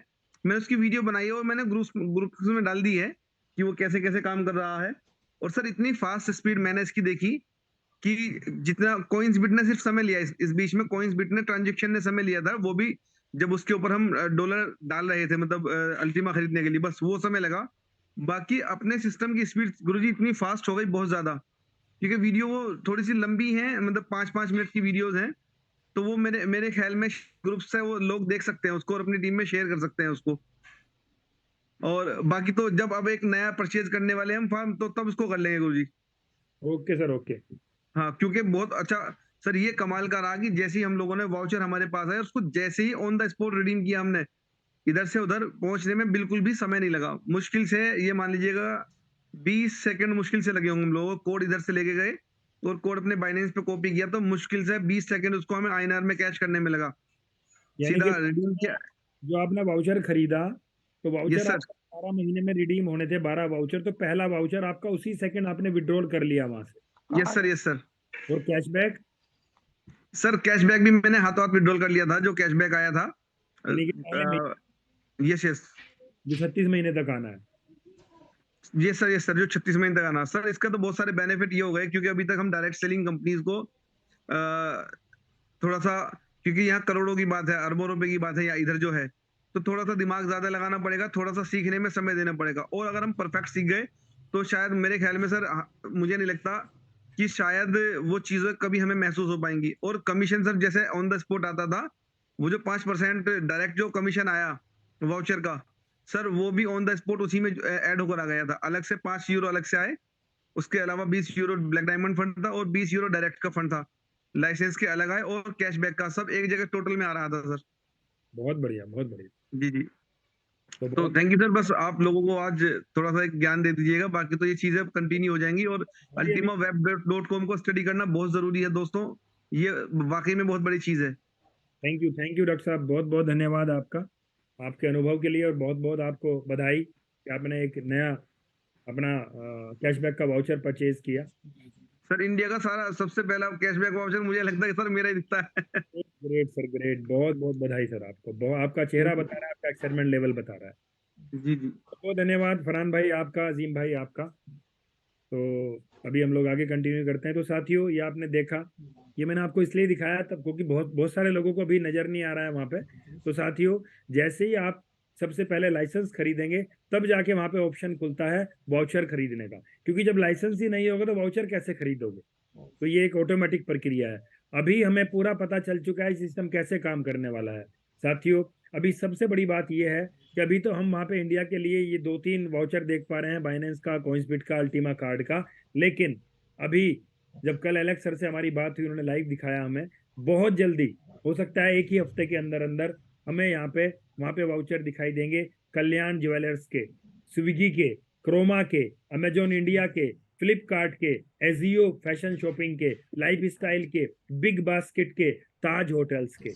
मैंने उसकी वीडियो बनाई है और मैंने ग्रुप में डाल दी है कि वो कैसे कैसे काम कर रहा है। और सर इतनी फास्ट स्पीड मैंने इसकी देखी कि जितना कॉइंस बिट ने सिर्फ समय लिया, इस बीच में कॉइंस बिट ने ट्रांजेक्शन ने समय लिया था, वो भी जब उसके ऊपर हम डॉलर डाल रहे थे, मतलब अल्टीमा खरीदने के लिए, बस वो समय लगा। बाकी अपने सिस्टम की स्पीड गुरुजी इतनी फास्ट हो गई बहुत ज्यादा, क्योंकि वीडियो वो थोड़ी सी लंबी है, मतलब 5-5 मिनट की वीडियोस हैं। तो वो मेरे मेरे ख्याल में ग्रुप से वो लोग देख सकते हैं उसको और अपनी टीम में शेयर कर सकते हैं उसको। और बाकी तो जब अब एक नया परचेज करने वाले हम फार्म, तो तब उसको कर लेंगे गुरुजी। Okay sir, okay. हाँ, क्योंकि बहुत अच्छा सर ये कमाल का रहा कि जैसे ही हम लोगों ने वाउचर हमारे पास आया, उसको जैसे ही ऑन द स्पॉट रिडीम किया हमने, इधर से उधर पहुंचने में बिल्कुल भी समय नहीं लगा। मुश्किल से ये मान लीजिएगा 20 सेकंड मुश्किल से लगे होंगे हम लोगों को। कोड इधर से लेके गए और कोड अपने बाइनेंस पे कॉपी किया, तो मुश्किल से 20 सेकंड उसको हमें INR में कैश करने में लगा, यानी सीधा कि रिडीम किया। जो आपने वाउचर खरीदा, तो यस वाउचर सर, आपका 12 महीने में रिडीम होने थे, 12 वाउचर, तो पहला वाउचर आपका उसी सेकंड आपने विड्रॉल कर लिया वहां से। Yes sir, yes sir. और कैशबैक सर कैशबैक भी मैंने हाथों हाथ विड्रॉल कर लिया था, जो कैशबैक आया था। यानी कि पहले महीने यस यस, जो 36 महीने तक आना है। ये सर, ये सर जो 36 महीने तक आना सर, इसका तो बहुत सारे बेनिफिट ये हो गए, क्योंकि अभी तक हम डायरेक्ट सेलिंग कंपनीज को थोड़ा सा, क्योंकि यहाँ करोड़ों की बात है, अरबों रुपए की बात है, या इधर जो है, तो थोड़ा सा दिमाग ज्यादा लगाना पड़ेगा, थोड़ा सा सीखने में समय देना पड़ेगा। और अगर हम परफेक्ट सीख गए तो शायद मेरे ख्याल में सर, मुझे नहीं लगता कि शायद वो चीजें कभी हमें महसूस हो पाएंगी। और कमीशन सर जैसे ऑन द स्पॉट आता था, वो जो 5% डायरेक्ट जो कमीशन आया वाउचर का, सर वो भी ऑन द स्पॉट उसी में ऐड होकर आ गया था। अलग से 5 यूरो अलग से आए, उसके अलावा 20 यूरो ब्लैक डायमंड फंड था और 20 यूरो डायरेक्ट का फंड था। लाइसेंस के अलग आए और कैशबैक का सब एक जगह टोटल में आ रहा था सर। बहुत बढ़िया, बहुत बढ़िया। जी जी। तो तो बहुत थैंक यू सर, बस आप लोगों को आज थोड़ा सा एक ज्ञान दे दीजिएगा, बाकी तो ये चीजें कंटिन्यू हो जाएंगी। और अभी अभी ultimaweb.com को स्टडी करना बहुत जरूरी है दोस्तों, ये वाकई में बहुत बड़ी चीज है। थैंक यू डॉक्टर साहब, बहुत बहुत धन्यवाद आपका, आपके अनुभव के लिए, और बहुत बहुत आपको बधाई कि आपने एक नया अपना कैशबैक का वाउचर परचेज किया। सर इंडिया का सारा सबसे पहला कैशबैक वाउचर मुझे लगता है कि सर मेरा ही दिखता है। ग्रेट सर, ग्रेट, बहुत बहुत बधाई सर आपको, बहुत, आपका चेहरा बता रहा है, आपका एक्साइटमेंट लेवल बता रहा है। जी जी। बहुत धन्यवाद फरहान भाई आपका, अजीम भाई आपका। तो अभी हम लोग आगे कंटिन्यू करते हैं। तो साथियों, ये आपने देखा, ये मैंने आपको इसलिए दिखाया तब क्योंकि बहुत बहुत सारे लोगों को अभी नजर नहीं आ रहा है वहां पे। तो साथियों, जैसे ही आप सबसे पहले लाइसेंस खरीदेंगे, तब जाके वहां पे ऑप्शन खुलता है वाउचर खरीदने का, क्योंकि जब लाइसेंस ही नहीं होगा तो वाउचर कैसे खरीदोगे। तो ये एक ऑटोमेटिक प्रक्रिया है। अभी हमें पूरा पता चल चुका है सिस्टम कैसे काम करने वाला है। साथियों, अभी सबसे बड़ी बात यह है कि अभी तो हम वहां पे इंडिया के लिए ये 2-3 वाउचर देख पा रहे हैं, बाइनेंस का, कॉइंसबिट का, अल्टीमा कार्ड का, लेकिन अभी जब कल एलेक्स सर से हमारी बात हुई, उन्होंने लाइव दिखाया हमें, बहुत जल्दी हो सकता है 1 ही हफ्ते के अंदर अंदर हमें यहाँ पे वहाँ पे वाउचर दिखाई देंगे कल्याण ज्वेलर्स के, स्विगी के, क्रोमा के, अमेजोन इंडिया के, फ्लिपकार्ट के, एजियो फैशन शॉपिंग के, लाइफ स्टाइल के, बिग बास्केट के, ताज होटल्स के।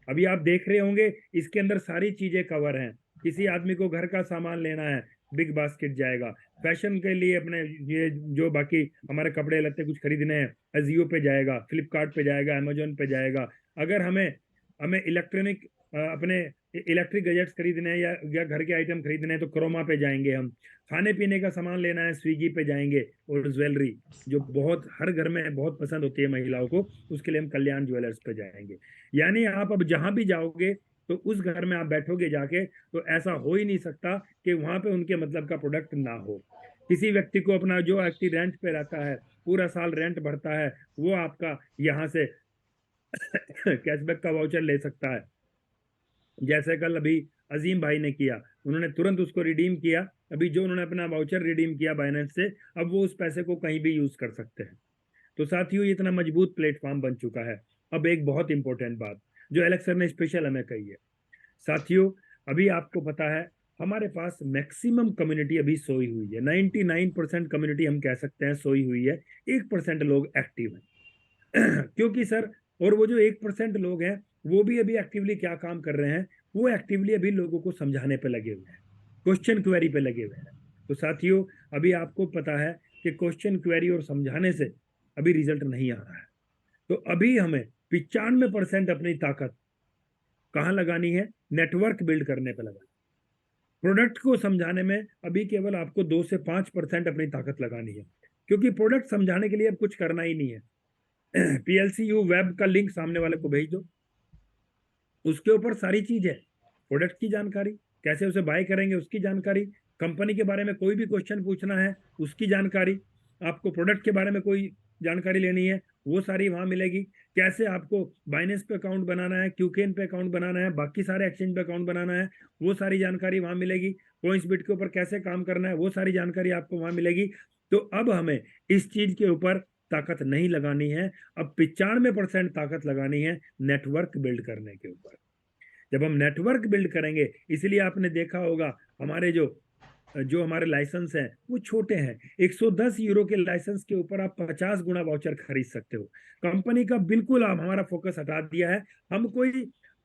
अभी आप देख रहे होंगे इसके अंदर सारी चीजें कवर हैं। किसी आदमी को घर का सामान लेना है, बिग बास्केट जाएगा। फैशन के लिए अपने ये जो बाकी हमारे कपड़े लत्ते कुछ खरीदने हैं, अजियो पे जाएगा, फ्लिपकार्ट पे जाएगा, अमेजोन पे जाएगा। अगर हमें हमें इलेक्ट्रॉनिक अपने इलेक्ट्रिक गैजेट्स खरीदने हैं या घर के आइटम खरीदने हैं तो क्रोमा पे जाएंगे हम। खाने पीने का सामान लेना है, स्विगी पे जाएंगे। और ज्वेलरी जो बहुत हर घर में बहुत पसंद होती है महिलाओं को, उसके लिए हम कल्याण ज्वेलर्स पे जाएंगे। यानी आप अब जहां भी जाओगे तो उस घर में आप बैठोगे जाके तो ऐसा हो ही नहीं सकता कि वहां पे उनके मतलब का प्रोडक्ट ना हो। किसी व्यक्ति को अपना जो व्यक्ति रेंट पे रहता है, पूरा साल रेंट भरता है, वो आपका यहाँ से कैशबैक का वाउचर ले सकता है। जैसे कल अभी अजीम भाई ने किया, उन्होंने तुरंत उसको रिडीम किया। अभी जो उन्होंने अपना वाउचर रिडीम किया बाइनेंस से, अब वो उस पैसे को कहीं भी यूज कर सकते हैं। तो साथियों, ये इतना मजबूत प्लेटफॉर्म बन चुका है। अब एक बहुत इंपॉर्टेंट बात जो एलेक्स सर ने स्पेशल हमें कही है, साथियों, अभी आपको पता है हमारे पास मैक्सिमम कम्युनिटी अभी सोई हुई है। 99% कम्युनिटी हम कह सकते हैं सोई हुई है, 1% लोग एक्टिव हैं। क्योंकि सर, और वो जो 1% लोग हैं वो भी अभी एक्टिवली क्या काम कर रहे हैं, वो एक्टिवली अभी लोगों को समझाने पे लगे हुए हैं, क्वेश्चन क्वेरी पे लगे हुए हैं। तो साथियों, अभी आपको पता है कि क्वेश्चन क्वेरी और समझाने से अभी रिजल्ट नहीं आ रहा है। तो अभी हमें 95% अपनी ताकत कहाँ लगानी है? नेटवर्क बिल्ड करने पे लगानी। प्रोडक्ट को समझाने में अभी केवल आपको 2 से 5% अपनी ताकत लगानी है, क्योंकि प्रोडक्ट समझाने के लिए अब कुछ करना ही नहीं है। PLCU वेब का लिंक सामने वाले को भेज दो, उसके ऊपर सारी चीज है। प्रोडक्ट की जानकारी, कैसे उसे बाय करेंगे उसकी जानकारी, कंपनी के बारे में कोई भी क्वेश्चन पूछना है उसकी जानकारी, आपको प्रोडक्ट के बारे में कोई जानकारी लेनी है वो सारी वहां मिलेगी। कैसे आपको बाइनेंस पे अकाउंट बनाना है, क्यूकेन पे अकाउंट बनाना है, बाकी सारे एक्सचेंज पे अकाउंट बनाना है, वो सारी जानकारी वहां मिलेगी। कोइंसबिट के ऊपर कैसे काम करना है वो सारी जानकारी आपको वहां मिलेगी। तो अब हमें इस चीज के ऊपर ताकत नहीं लगानी है, अब 95% ताकत लगानी है नेटवर्क बिल्ड करने के ऊपर। जब हम नेटवर्क बिल्ड करेंगे, इसलिए आपने देखा होगा हमारे जो हमारे लाइसेंस हैं वो छोटे हैं। 110 यूरो के लाइसेंस के ऊपर आप 50 गुना वाउचर खरीद सकते हो। कंपनी का बिल्कुल आप हमारा फोकस हटा दिया है, हम कोई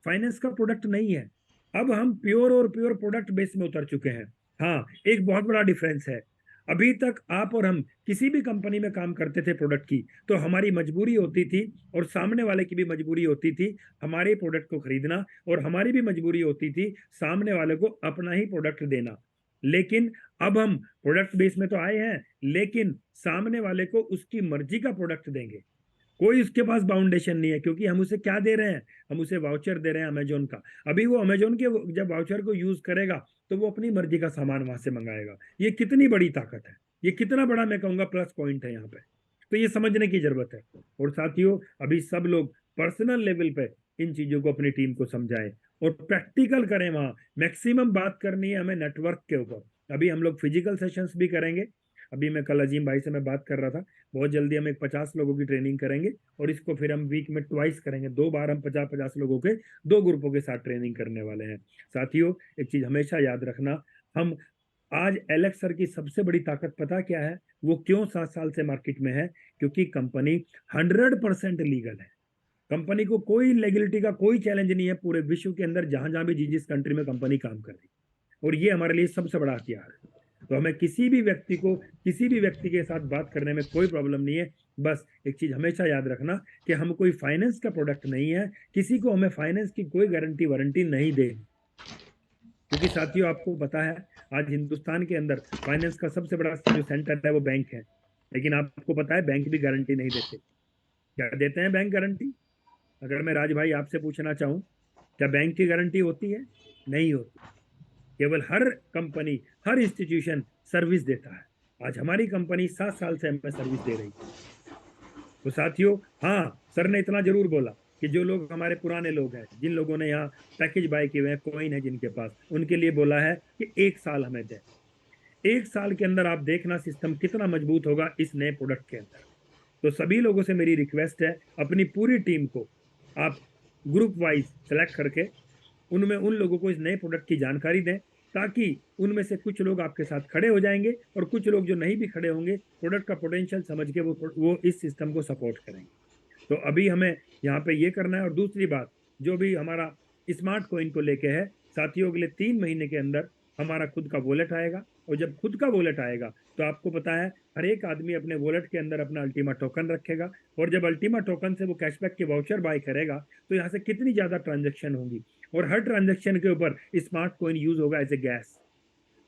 फाइनेंस का प्रोडक्ट नहीं है, अब हम प्योर प्रोडक्ट बेस में उतर चुके हैं। हाँ, एक बहुत बड़ा डिफरेंस है, अभी तक आप और हम किसी भी कंपनी में काम करते थे प्रोडक्ट की, तो हमारी मजबूरी होती थी और सामने वाले की भी मजबूरी होती थी हमारे प्रोडक्ट को खरीदना, और हमारी भी मजबूरी होती थी सामने वाले को अपना ही प्रोडक्ट देना। लेकिन अब हम प्रोडक्ट बेस में तो आए हैं, लेकिन सामने वाले को उसकी मर्जी का प्रोडक्ट देंगे। कोई उसके पास बाउंडेशन नहीं है, क्योंकि हम उसे क्या दे रहे हैं? हम उसे वाउचर दे रहे हैं अमेजोन का। अभी वो अमेजोन के जब वाउचर को यूज करेगा तो वो अपनी मर्जी का सामान वहां से मंगाएगा। ये कितनी बड़ी ताकत है, ये कितना बड़ा मैं कहूंगा प्लस पॉइंट है यहाँ पे। तो ये समझने की जरूरत है। और साथियों, अभी सब लोग पर्सनल लेवल पे इन चीजों को अपनी टीम को समझाएं और प्रैक्टिकल करें। वहां मैक्सिमम बात करनी है हमें नेटवर्क के ऊपर। अभी हम लोग फिजिकल सेशंस भी करेंगे। अभी मैं कल अजीम भाई से मैं बात कर रहा था, बहुत जल्दी हम एक 50 लोगों की ट्रेनिंग करेंगे, और इसको फिर हम वीक में ट्वाइस करेंगे। 2 बार हम 50-50 लोगों के 2 ग्रुपों के साथ ट्रेनिंग करने वाले हैं। साथियों, एक चीज हमेशा याद रखना, हम आज एलेक्स सर की सबसे बड़ी ताकत पता क्या है? वो क्यों 7 साल से मार्केट में है? क्योंकि कंपनी 100% लीगल है। कंपनी को कोई लेगलिटी का कोई चैलेंज नहीं है पूरे विश्व के अंदर, जहां जहां भी जिस कंट्री में कंपनी काम कर रही है। और ये हमारे लिए सबसे बड़ा हथियार है। तो हमें किसी भी व्यक्ति के साथ बात करने में कोई प्रॉब्लम नहीं है। बस एक चीज हमेशा याद रखना कि हम कोई फाइनेंस का प्रोडक्ट नहीं है, किसी को हमें फाइनेंस की कोई गारंटी वारंटी नहीं दे। क्योंकि साथियों, आपको पता है आज हिंदुस्तान के अंदर फाइनेंस का सबसे बड़ा जो सेंटर है वो बैंक है, लेकिन आपको पता है बैंक भी गारंटी नहीं देते। क्या देते हैं बैंक गारंटी? अगर मैं राज भाई आपसे पूछना चाहूँ, क्या बैंक की गारंटी होती है? नहीं होती। केवल हर कंपनी, हर इंस्टीट्यूशन सर्विस देता है। आज हमारी कंपनी 7 साल से हमें सर्विस दे रही है। तो साथियों, हाँ, सर ने इतना जरूर बोला कि जो लोग हमारे पुराने लोग हैं, जिन लोगों ने यहाँ पैकेज बाय किए हुए हैं, कॉइन है जिनके पास, उनके लिए बोला है कि 1 साल हमें दें। 1 साल के अंदर आप देखना सिस्टम कितना मजबूत होगा इस नए प्रोडक्ट के अंदर। तो सभी लोगों से मेरी रिक्वेस्ट है, अपनी पूरी टीम को आप ग्रुप वाइज सेलेक्ट करके उनमें उन लोगों को इस नए प्रोडक्ट की जानकारी दें, ताकि उनमें से कुछ लोग आपके साथ खड़े हो जाएंगे और कुछ लोग जो नहीं भी खड़े होंगे, प्रोडक्ट का पोटेंशियल समझ के वो इस सिस्टम को सपोर्ट करेंगे। तो अभी हमें यहाँ पे ये करना है। और दूसरी बात, जो भी हमारा स्मार्ट कॉइन को लेके है साथियों, अगले 3 महीने के अंदर हमारा खुद का वॉलेट आएगा। और जब खुद का वॉलेट आएगा तो आपको पता है हर एक आदमी अपने वॉलेट के अंदर अपना अल्टीमा टोकन रखेगा, और जब अल्टीमा टोकन से वो कैशबैक के वाउचर बाय करेगा तो यहाँ से कितनी ज्यादा ट्रांजेक्शन होंगी, और हर ट्रांजेक्शन के ऊपर स्मार्ट कॉइन यूज होगा एज ए गैस।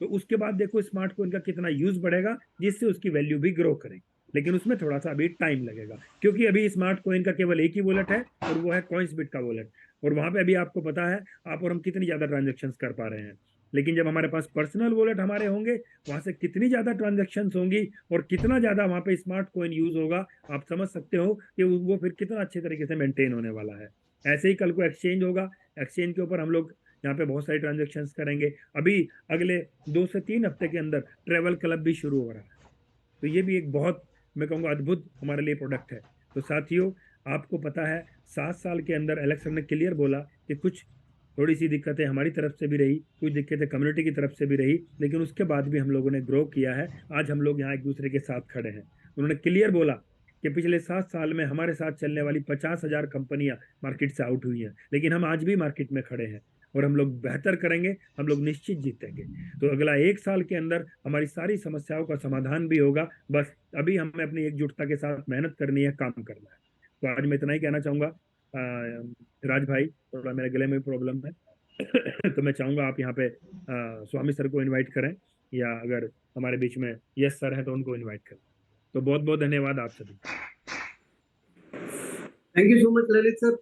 तो उसके बाद देखो स्मार्ट कॉइन का कितना यूज बढ़ेगा, जिससे उसकी वैल्यू भी ग्रो करेगी। लेकिन उसमें थोड़ा सा अभी टाइम लगेगा, क्योंकि अभी स्मार्ट कॉइन का केवल एक ही वॉलेट है और वो है कॉइन्सबिट का वॉलेट। और वहां पे अभी आपको पता है आप और हम कितनी ज्यादा ट्रांजेक्शन कर पा रहे हैं। लेकिन जब हमारे पास पर्सनल वॉलेट हमारे होंगे, वहां से कितनी ज्यादा ट्रांजेक्शन होंगी और कितना ज्यादा वहां पे स्मार्ट कॉइन यूज होगा, आप समझ सकते हो कि वो फिर कितना अच्छे तरीके से मेंटेन होने वाला है। ऐसे ही कल को एक्सचेंज होगा, एक्सचेंज के ऊपर हम लोग यहाँ पे बहुत सारी ट्रांजेक्शन करेंगे। अभी अगले 2 से 3 हफ्ते के अंदर ट्रेवल क्लब भी शुरू हो रहा है। तो ये भी एक बहुत, मैं कहूँगा, अद्भुत हमारे लिए प्रोडक्ट है। तो साथियों, आपको पता है 7 साल के अंदर एलेक्स ने क्लियर बोला कि कुछ थोड़ी सी दिक्कतें हमारी तरफ से भी रही, कुछ दिक्कतें कम्युनिटी की तरफ से भी रही, लेकिन उसके बाद भी हम लोगों ने ग्रो किया है। आज हम लोग यहाँ एक दूसरे के साथ खड़े हैं। उन्होंने क्लियर बोला कि पिछले 7 साल में हमारे साथ चलने वाली 50,000 कंपनियां मार्केट से आउट हुई हैं, लेकिन हम आज भी मार्केट में खड़े हैं और हम लोग बेहतर करेंगे, हम लोग निश्चित जीतेंगे। तो अगला 1 साल के अंदर हमारी सारी समस्याओं का समाधान भी होगा। बस अभी हमें अपनी एकजुटता के साथ मेहनत करनी है, काम करना है। तो आज मैं इतना ही कहना चाहूंगा। राज भाई, थोड़ा मेरे गले में प्रॉब्लम है तो मैं चाहूंगा आप यहाँ पे स्वामी सर को इनवाइट करें, या अगर हमारे बीच में यस सर हैं तो उनको इनवाइट करें। तो बहुत बहुत धन्यवाद आप सभी। Thank you so much Lalit sir.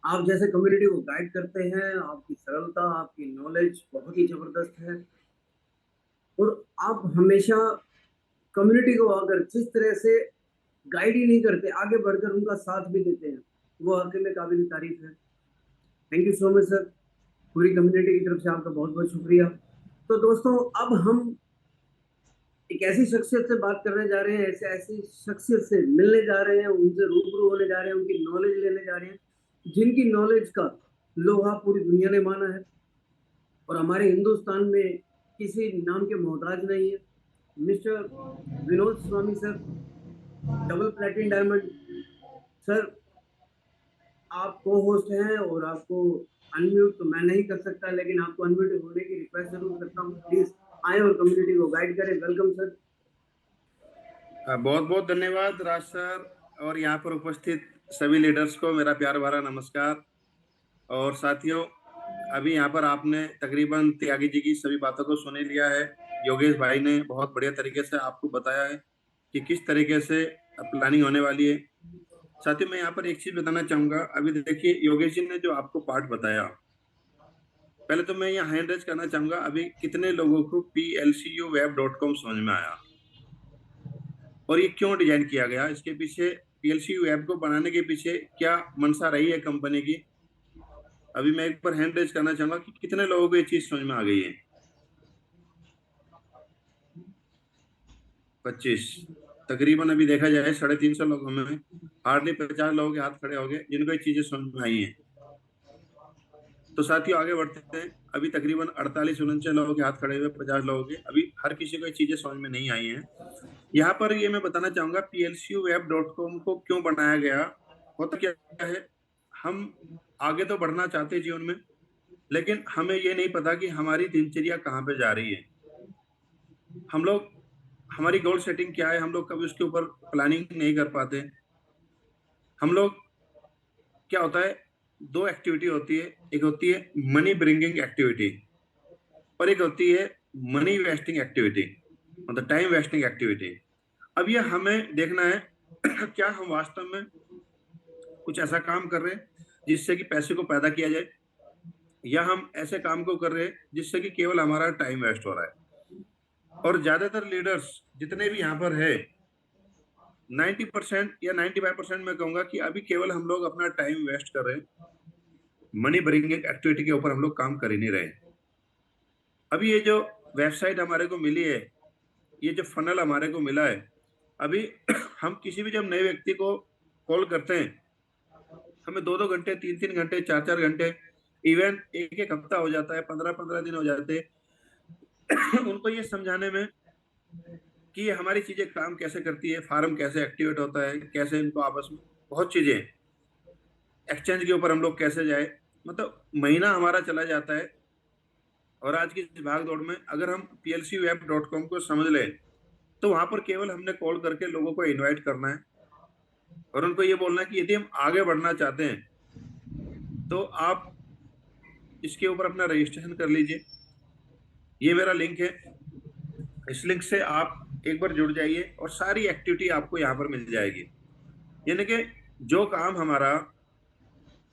आप जैसे कम्युनिटी को गाइड करते हैं, आपकी सरलता, आपकी नॉलेज बहुत ही जबरदस्त है। और आप हमेशा कम्युनिटी को अगर जिस तरह से गाइड ही नहीं करते, आगे बढ़कर उनका साथ भी देते हैं, वो अकेले काबिल तारीफ है। Thank you so much sir. पूरी कम्युनिटी की तरफ से आपका बहुत बहुत शुक्रिया। तो दोस्तों, अब हम एक ऐसी शख्सियत से बात करने जा रहे हैं, ऐसी शख्सियत से मिलने जा रहे हैं, उनसे रूबरू होने जा रहे हैं, उनकी नॉलेज लेने जा रहे हैं, जिनकी नॉलेज का लोहा पूरी दुनिया ने माना है और हमारे हिंदुस्तान में किसी नाम के मोहताज नहीं है। Mister Vinod Swami sir, double प्लेटिन diamond sir, आप को होस्ट हैं और आपको अनम्यूट तो मैं नहीं कर सकता, लेकिन आपको अनम्यूट होने की रिक्वेस्ट जरूर करता हूँ। प्लीज आए और कम्युनिटी को गाइड करें। Welcome sir. बहुत बहुत धन्यवाद राज सर, और यहाँ पर उपस्थित सभी लीडर्स को मेरा प्यार भरा नमस्कार। और साथियों, अभी यहाँ पर आपने तकरीबन त्यागी जी की सभी बातों को सुन लिया है। योगेश भाई ने बहुत बढ़िया तरीके से आपको बताया है कि किस तरीके से प्लानिंग होने वाली है। साथियों, मैं यहाँ पर एक चीज बताना चाहूंगा। अभी देखिए, योगेश जी ने जो आपको पार्ट बताया, पहले तो मैं यहाँ हैंड रेज करना चाहूंगा। अभी कितने लोगों को plcuveb.com समझ में आया और ये क्यों डिजाइन किया गया, इसके पीछे PLCU ऐप को बनाने के पीछे क्या मंशा रही है कंपनी की। अभी मैं एक बार हैंड रेज करना चाहूंगा कि कितने लोगों को ये चीज समझ में आ गई है। 25 तकरीबन। अभी देखा जाए 350 लोगों में हार्डली 50 लोगों के हाथ खड़े हो गए जिनको ये चीजें समझ में आई हैं। तो साथियों, आगे बढ़ते हैं। अभी तकरीबन 48-49 लोगों के हाथ खड़े हुए, 50 लोगों के। अभी हर किसी को ये चीजें समझ में नहीं आई हैं। यहाँ पर ये मैं बताना चाहूंगा plcuveb.com को क्यों बनाया गया। होता क्या है, हम आगे तो बढ़ना चाहते हैं जीवन में, लेकिन हमें ये नहीं पता कि हमारी दिनचर्या कहाँ पे जा रही है। हम लोग, हमारी गोल सेटिंग क्या है, हम लोग कभी उसके ऊपर प्लानिंग नहीं कर पाते। हम लोग, क्या होता है, 2 एक्टिविटी होती है। एक होती है मनी ब्रिंगिंग एक्टिविटी और एक होती है मनी वेस्टिंग एक्टिविटी, मतलब टाइम वेस्टिंग एक्टिविटी। अब ये हमें देखना है क्या हम वास्तव में कुछ ऐसा काम कर रहे हैं जिससे कि पैसे को पैदा किया जाए, या हम ऐसे काम को कर रहे हैं जिससे कि केवल हमारा टाइम वेस्ट हो रहा है। और ज्यादातर लीडर्स जितने भी यहाँ पर है, 90% या 95% मैं कहूंगा कि अभी केवल हम लोग अपना टाइम वेस्ट कर रहे हैं, मनी ब्रिंगिंग एक्टिविटी के ऊपर हम लोग काम कर ही नहीं रहे। अभी ये जो वेबसाइट हमारे को मिली है, ये जो फनल हमारे को मिला है, अभी हम किसी भी जब नए व्यक्ति को कॉल करते हैं, हमें 2-2 घंटे, 3-3 घंटे, 4-4 घंटे, इवन 1-1 हफ्ता हो जाता है, 15-15 दिन हो जाते हैं उनको ये समझाने में कि ये हमारी चीजें काम कैसे करती है, फार्म कैसे एक्टिवेट होता है, कैसे इनको आपस में बहुत चीजें, एक्सचेंज के ऊपर हम लोग कैसे जाए, मतलब महीना हमारा चला जाता है। और आज की इस भाग दौड़ में अगर हम plcweb.com को समझ लें, तो वहां पर केवल हमने कॉल करके लोगों को इनवाइट करना है और उनको ये बोलना है कि यदि हम आगे बढ़ना चाहते हैं तो आप इसके ऊपर अपना रजिस्ट्रेशन कर लीजिए। ये मेरा लिंक है, इस लिंक से आप एक बार जुड़ जाइए और सारी एक्टिविटी आपको यहाँ पर मिल जाएगी। यानी कि जो काम हमारा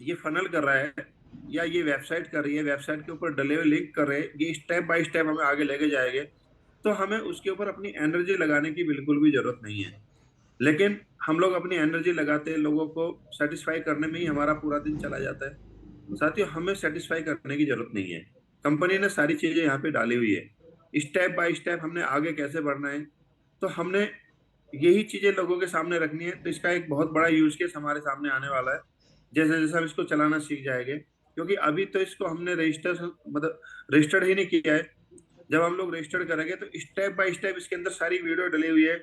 ये फनल कर रहा है या ये वेबसाइट कर रही है, वेबसाइट के ऊपर डले हुए लिंक कर रहे हैं, ये स्टेप बाय स्टेप हमें आगे लेके जाएंगे, तो हमें उसके ऊपर अपनी एनर्जी लगाने की बिल्कुल भी जरूरत नहीं है। लेकिन हम लोग अपनी एनर्जी लगाते हैं, लोगों को सेटिस्फाई करने में ही हमारा पूरा दिन चला जाता है। साथियों, हमें सेटिस्फाई करने की जरूरत नहीं है, कंपनी ने सारी चीजें यहाँ पे डाली हुई है, स्टेप बाय स्टेप हमने आगे कैसे बढ़ना है, तो हमने यही चीजें लोगों के सामने रखनी है। तो इसका एक बहुत बड़ा यूज केस हमारे सामने आने वाला है जैसे जैसे हम इसको चलाना सीख जाएंगे, क्योंकि अभी तो इसको हमने रजिस्टर्ड ही नहीं किया है। जब हम लोग रजिस्टर्ड करेंगे तो स्टेप बाय स्टेप इसके अंदर सारी वीडियो डली हुई है,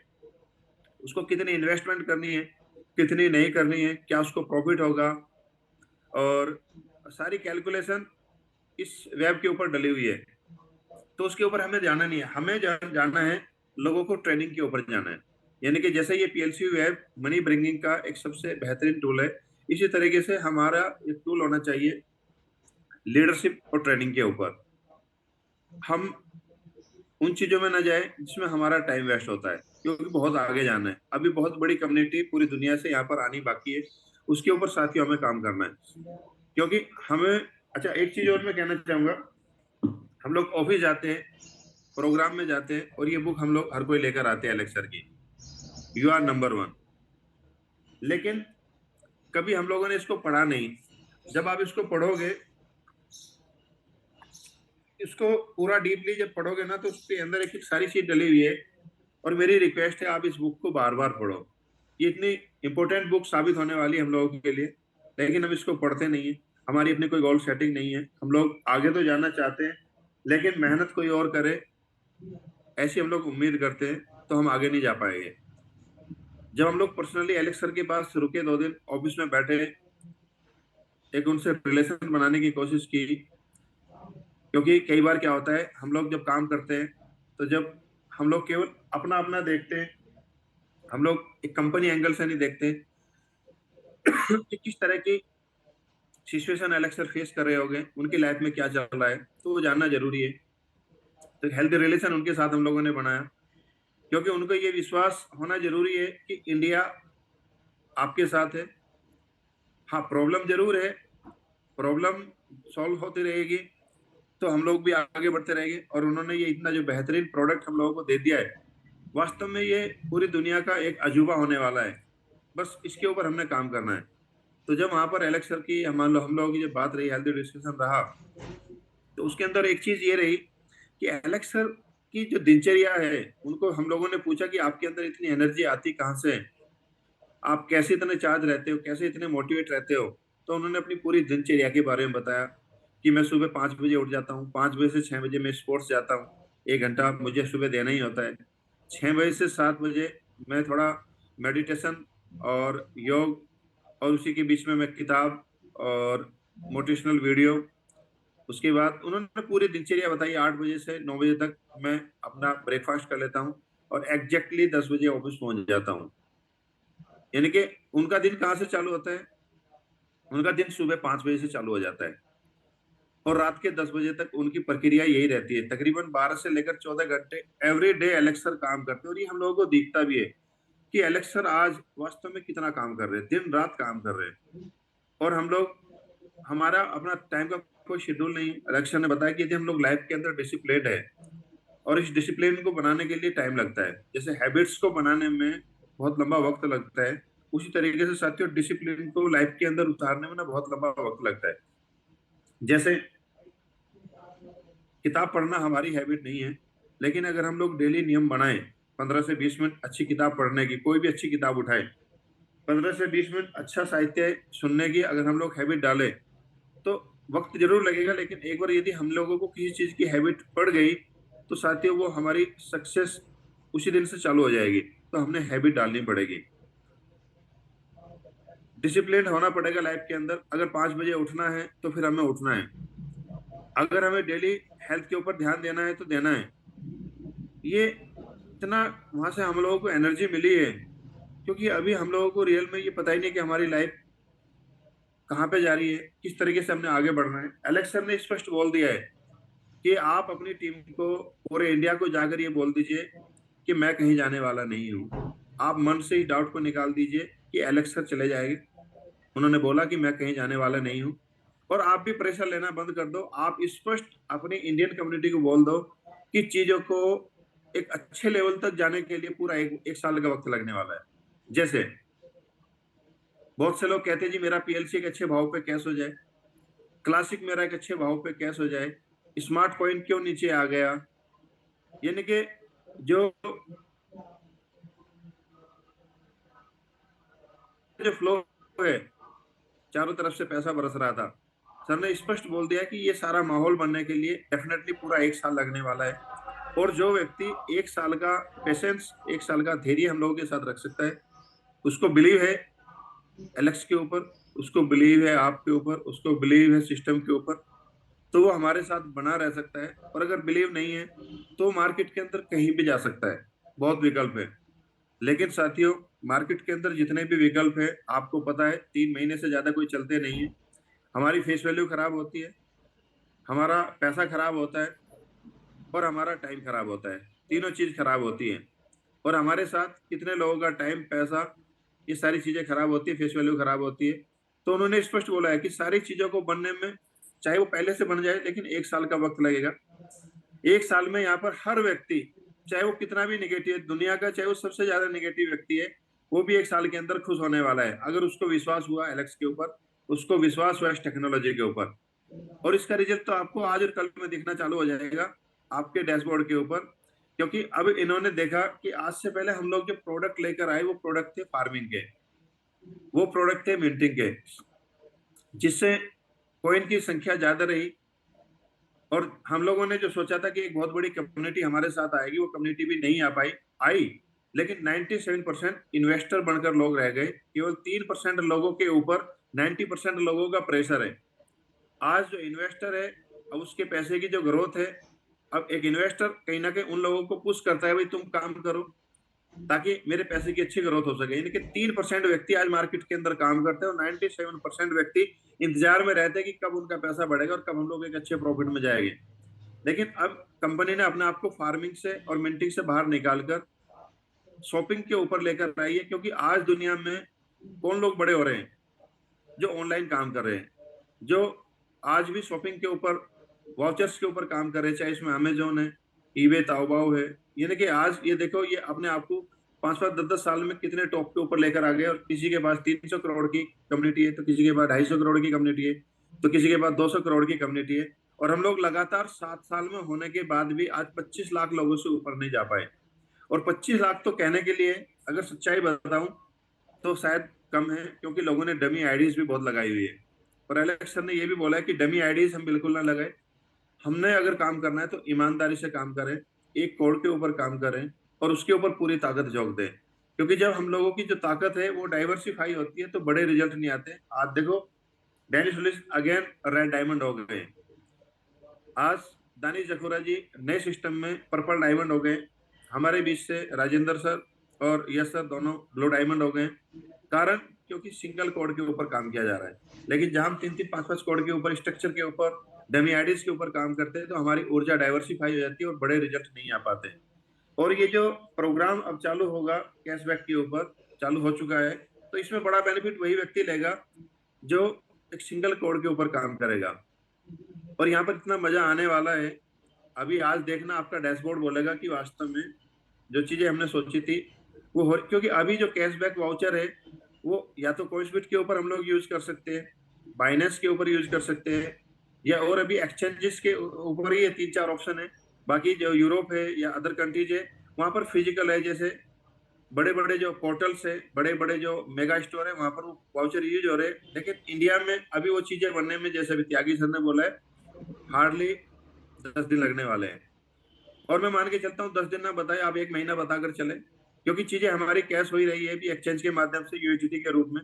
उसको कितनी इन्वेस्टमेंट करनी है, कितनी नहीं करनी है, क्या उसको प्रॉफिट होगा, और सारी कैलकुलेशन इस वेब के ऊपर डली हुई है। तो उसके ऊपर हमें जाना नहीं है, हमें जाना है लोगों को ट्रेनिंग के ऊपर जाना है। यानी कि जैसे ये पीएलसी वेब मनी ब्रिंगिंग का एक सबसे बेहतरीन टूल है, इसी तरीके से हमारा एक टूल होना चाहिए लीडरशिप और ट्रेनिंग के ऊपर। हम उन चीजों में ना जाए जिसमें हमारा टाइम वेस्ट होता है, क्योंकि बहुत आगे जाना है। अभी बहुत बड़ी कम्युनिटी पूरी दुनिया से यहाँ पर आनी बाकी है, उसके ऊपर साथियों हमें काम करना है। क्योंकि हमें, अच्छा एक चीज और मैं कहना चाहूंगा, हम लोग ऑफिस जाते हैं, प्रोग्राम में जाते हैं और ये बुक हम लोग हर कोई लेकर आते हैं एलेक्सर की, यू आर नंबर 1, लेकिन कभी हम लोगों ने इसको पढ़ा नहीं। जब आप इसको पढ़ोगे, इसको पूरा डीपली जब पढ़ोगे ना, तो उसके अंदर एक सारी चीज डली हुई है। और मेरी रिक्वेस्ट है आप इस बुक को बार बार पढ़ो, ये इतनी इंपॉर्टेंट बुक साबित होने वाली है हम लोगों के लिए, लेकिन हम इसको पढ़ते नहीं है। हमारी अपनी कोई गोल सेटिंग नहीं है, हम लोग आगे तो जाना चाहते हैं लेकिन मेहनत कोई और करे ऐसी हम लोग उम्मीद करते हैं, तो हम आगे नहीं जा पाएंगे। जब हम लोग पर्सनली एलेक्स सर के पास रुके, 2 दिन ऑफिस में बैठे, एक उनसे रिलेशन बनाने की कोशिश की, क्योंकि कई बार क्या होता है, हम लोग जब काम करते हैं तो जब हम लोग केवल अपना अपना देखते हैं, हम लोग एक कंपनी एंगल से नहीं देखते कि किस तरह की सिचुएशन एलेक्स सर फेस कर रहे होंगे, उनकी लाइफ में क्या चल रहा है, तो वो जानना जरूरी है। तो हेल्थी रिलेशन उनके साथ हम लोगों ने बनाया, क्योंकि उनको ये विश्वास होना जरूरी है कि इंडिया आपके साथ है। हाँ, प्रॉब्लम जरूर है, प्रॉब्लम सॉल्व होती रहेगी तो हम लोग भी आगे बढ़ते रहेंगे। और उन्होंने ये इतना जो बेहतरीन प्रोडक्ट हम लोगों को दे दिया है, वास्तव में ये पूरी दुनिया का एक अजूबा होने वाला है, बस इसके ऊपर हमने काम करना है। तो जब वहां पर एलेक्स सर की हम लोगों की जब बात रही, हेल्थी डिस्कशन रहा, तो उसके अंदर एक चीज ये रही कि एलेक्स सर की जो दिनचर्या है, उनको हम लोगों ने पूछा कि आपके अंदर इतनी एनर्जी आती कहाँ से है, आप कैसे इतने चार्ज रहते हो, कैसे इतने मोटिवेट रहते हो। तो उन्होंने अपनी पूरी दिनचर्या के बारे में बताया कि मैं सुबह 5 बजे उठ जाता हूँ, 5 बजे से 6 बजे मैं स्पोर्ट्स जाता हूँ, 1 घंटा मुझे सुबह देना ही होता है, 6 बजे से 7 बजे मैं थोड़ा मेडिटेशन और योग, और उसी के बीच में मैं किताब और मोटिवेशनल वीडियो। उसके बाद उन्होंने पूरी दिनचर्या बताई, 8 बजे से 9 बजे तक मैं अपना ब्रेकफास्ट कर लेता हूँ और एग्जैक्टली 10 बजे ऑफिस पहुंच जाता हूँ। यानी कि उनका दिन कहाँ से चालू होता है, उनका दिन सुबह 5 बजे से चालू हो जाता है और रात के 10 बजे तक उनकी प्रक्रिया यही रहती है। तकरीबन 12 से लेकर 14 घंटे एवरी डे एलेक्स सर काम करते हैं। और ये हम लोगों को दिखता भी है कि एलेक्स सर आज वास्तव में कितना काम कर रहे हैं, दिन रात काम कर रहे हैं। और हम लोग, हमारा अपना टाइम का कोई शेड्यूल नहीं है। एलेक्स सर ने बताया कि यदि हम लोग लाइफ के अंदर डिसिप्लिन है, और इस डिसिप्लिन को बनाने के लिए टाइम लगता है, जैसे हैबिट्स को बनाने में बहुत लंबा वक्त लगता है, उसी तरीके से साथियों डिसिप्लिन को लाइफ के अंदर उतारने में ना बहुत लंबा वक्त लगता है। जैसे किताब पढ़ना हमारी हैबिट नहीं है, लेकिन अगर हम लोग डेली नियम बनाएं 15 से 20 मिनट अच्छी किताब पढ़ने की, कोई भी अच्छी किताब उठाए, 15 से 20 मिनट अच्छा साहित्य सुनने की अगर हम लोग हैबिट डालें तो वक्त जरूर लगेगा, लेकिन एक बार यदि हम लोगों को किसी चीज की हैबिट पड़ गई तो साथियों वो हमारी सक्सेस उसी दिन से चालू हो जाएगी। तो हमने हैबिट डालनी पड़ेगी, डिसिप्लिन होना पड़ेगा लाइफ के अंदर। अगर 5 बजे उठना है तो फिर हमें उठना है, अगर हमें डेली हेल्थ के ऊपर ध्यान देना है तो देना है। ये इतना वहां से हम लोगों को एनर्जी मिली है, क्योंकि अभी हम लोगों को रियल में ये पता ही नहीं कि हमारी लाइफ कहाँ पे जा रही है, किस तरीके से हमने आगे बढ़ना है। एलेक्स सर ने स्पष्ट बोल दिया है कि आप अपनी टीम को, पूरे इंडिया को जाकर ये बोल दीजिए कि मैं कहीं जाने वाला नहीं हूँ। आप मन से ही डाउट को निकाल दीजिए कि एलेक्स सर चले जाएंगे, उन्होंने बोला कि मैं कहीं जाने वाला नहीं हूँ। और आप भी प्रेशर लेना बंद कर दो, आप स्पष्ट अपनी इंडियन कम्युनिटी को बोल दो कि चीजों को एक अच्छे लेवल तक जाने के लिए पूरा एक साल का वक्त लगने वाला है। जैसे बहुत से लोग कहते हैं जी मेरा पीएलसी एक अच्छे भाव पे कैश हो जाए, क्लासिक मेरा एक अच्छे भाव पे कैश हो जाए, स्मार्ट कॉइन क्यों नीचे आ गया। यानी कि जो फ्लो है, चारों तरफ से पैसा बरस रहा था, सर ने स्पष्ट बोल दिया कि ये सारा माहौल बनने के लिए डेफिनेटली पूरा 1 साल लगने वाला है। और जो व्यक्ति 1 साल का पेशेंस, 1 साल का धैर्य हम लोगों के साथ रख सकता है, उसको बिलीव है एलेक्स के ऊपर, उसको बिलीव है आपके ऊपर, उसको बिलीव है सिस्टम के ऊपर, तो वो हमारे साथ बना रह सकता है। और अगर बिलीव नहीं है तो मार्केट के अंदर कहीं भी जा सकता है, बहुत विकल्प है। लेकिन साथियों मार्केट के अंदर जितने भी विकल्प है, आपको पता है 3 महीने से ज्यादा कोई चलते नहीं है। हमारी फेस वैल्यू खराब होती है, हमारा पैसा खराब होता है और हमारा टाइम खराब होता है, तीनों चीज खराब होती है। और हमारे साथ कितने लोगों का टाइम, पैसा, ये सारी चीजें खराब होती है, फेस वैल्यू खराब होती है। तो उन्होंने स्पष्ट बोला है कि सारी चीजों को बनने में, चाहे वो पहले से बन जाए, लेकिन 1 साल का वक्त लगेगा। 1 साल में यहाँ पर हर व्यक्ति, चाहे वो कितना भी निगेटिव है दुनिया का, चाहे वो सबसे ज्यादा निगेटिव व्यक्ति है, वो भी 1 साल के अंदर खुश होने वाला है, अगर उसको विश्वास हुआ एलेक्स के ऊपर, उसको विश्वास हुआ इस टेक्नोलॉजी के ऊपर। और इसका रिजल्ट तो आपको आज और कल में दिखना चालू हो जाएगा आपके डैशबोर्ड के ऊपर। क्योंकि अब इन्होंने देखा कि आज से पहले हम लोग जो प्रोडक्ट लेकर आए वो प्रोडक्ट थे फार्मिंग के, वो प्रोडक्ट थे मिंटिंग के, जिससे कॉइन की संख्या ज्यादा रही। और हम लोगों ने जो सोचा था कि एक बहुत बड़ी कम्युनिटी हमारे साथ आएगी, वो कम्युनिटी भी नहीं आ पाई, आई, लेकिन 97% इन्वेस्टर बनकर लोग रह गए। केवल 3% लोगों के ऊपर 90% लोगों का प्रेशर है। आज जो इन्वेस्टर है, अब उसके पैसे की जो ग्रोथ है, अब एक इन्वेस्टर कहीं ना कहीं उन लोगों को पुश करता है, भाई तुम काम करो ताकि मेरे पैसे की अच्छी ग्रोथ हो सके। यानी कि 3% व्यक्ति आज मार्केट के अंदर काम करते हैं और 97% व्यक्ति इंतजार में रहते हैं कि कब उनका पैसा बढ़ेगा और कब हम लोग एक अच्छे प्रॉफिट में जाएंगे। लेकिन अब कंपनी ने अपने आप को फार्मिंग से और मिंटिंग से बाहर निकालकर शॉपिंग के ऊपर लेकर आई है। क्योंकि आज दुनिया में कौन लोग बड़े हो रहे हैं, जो ऑनलाइन काम कर रहे हैं, जो आज भी शॉपिंग के ऊपर, वाउचर्स के ऊपर काम कर रहे हैं, चाहे इसमें अमेजोन है, ईबे, ताओबाओ है। यानी कि आज ये देखो, ये अपने आप को 5-5, 10-10 साल में कितने टॉप के ऊपर लेकर आ गए। और किसी के पास 300 करोड़ की कम्युनिटी है, तो किसी के पास 250 करोड़ की कम्युनिटी है, तो किसी के पास 200 करोड़ की कम्युनिटी है। और हम लोग लगातार 7 साल में होने के बाद भी आज 25 लाख लोगों से ऊपर नहीं जा पाए। और 25 लाख तो कहने के लिए, अगर सच्चाई बताऊं तो शायद कम है, क्योंकि लोगों ने डमी आईडीज भी बहुत लगाई हुई है। और एलेक्स सर ने ये भी बोला है कि डमी आईडीज हम बिल्कुल ना लगाए, हमने अगर काम करना है तो ईमानदारी से काम करें, एक कोड के ऊपर काम करें और उसके ऊपर पूरी ताकत झोंक दें। क्योंकि जब हम लोगों की जो ताकत है वो डाइवर्सिफाई होती है तो बड़े रिजल्ट नहीं आते। आज देखो Dennis Lewis again red diamond हो गए, आज दानिश जखोरा जी नए सिस्टम में पर्पल डायमंड हो गए, हमारे बीच से राजेंद्र सर और यश सर दोनों ब्लू डायमंड हो गए। कारण क्योंकि सिंगल कोड के ऊपर काम किया जा रहा है। लेकिन जहां हम 3-3, 5-5 कोड के ऊपर, स्ट्रक्चर के ऊपर, डमी आईडीज के ऊपर काम करते हैं तो हमारी ऊर्जा डाइवर्सिफाई हो जाती है और बड़े रिजल्ट नहीं आ पाते। और ये जो प्रोग्राम अब चालू होगा कैशबैक के ऊपर, चालू हो चुका है, तो इसमें बड़ा बेनिफिट वही व्यक्ति लेगा जो एक सिंगल कोड के ऊपर काम करेगा। और यहाँ पर इतना मजा आने वाला है, अभी आज देखना आपका डैशबोर्ड बोलेगा कि वास्तव में जो चीजें हमने सोची थी वो हो। क्योंकि अभी जो कैशबैक वाउचर है वो या तो कोइंसबिट के ऊपर हम लोग यूज कर सकते हैं, बाइनेंस के ऊपर यूज कर सकते हैं, या और अभी एक्सचेंजेस के ऊपर ही ये 3-4 ऑप्शन है। बाकी जो यूरोप है या अदर कंट्रीज है वहां पर फिजिकल है, जैसे बड़े बड़े जो पोर्टल्स है, बड़े बड़े जो मेगा स्टोर है, वहां पर वो वाउचर यूज हो रहे हैं। लेकिन इंडिया में अभी वो चीजें बनने में, जैसे अभी त्यागी सर ने बोला है, हार्डली 10 दिन लगने वाले हैं। और मैं मान के चलता हूँ 10 दिन ना बताए, आप 1 महीना बताकर चले, क्योंकि चीजें हमारी कैश हो ही रही है भी एक्सचेंज के माध्यम से, यूएसडीटी के रूप में।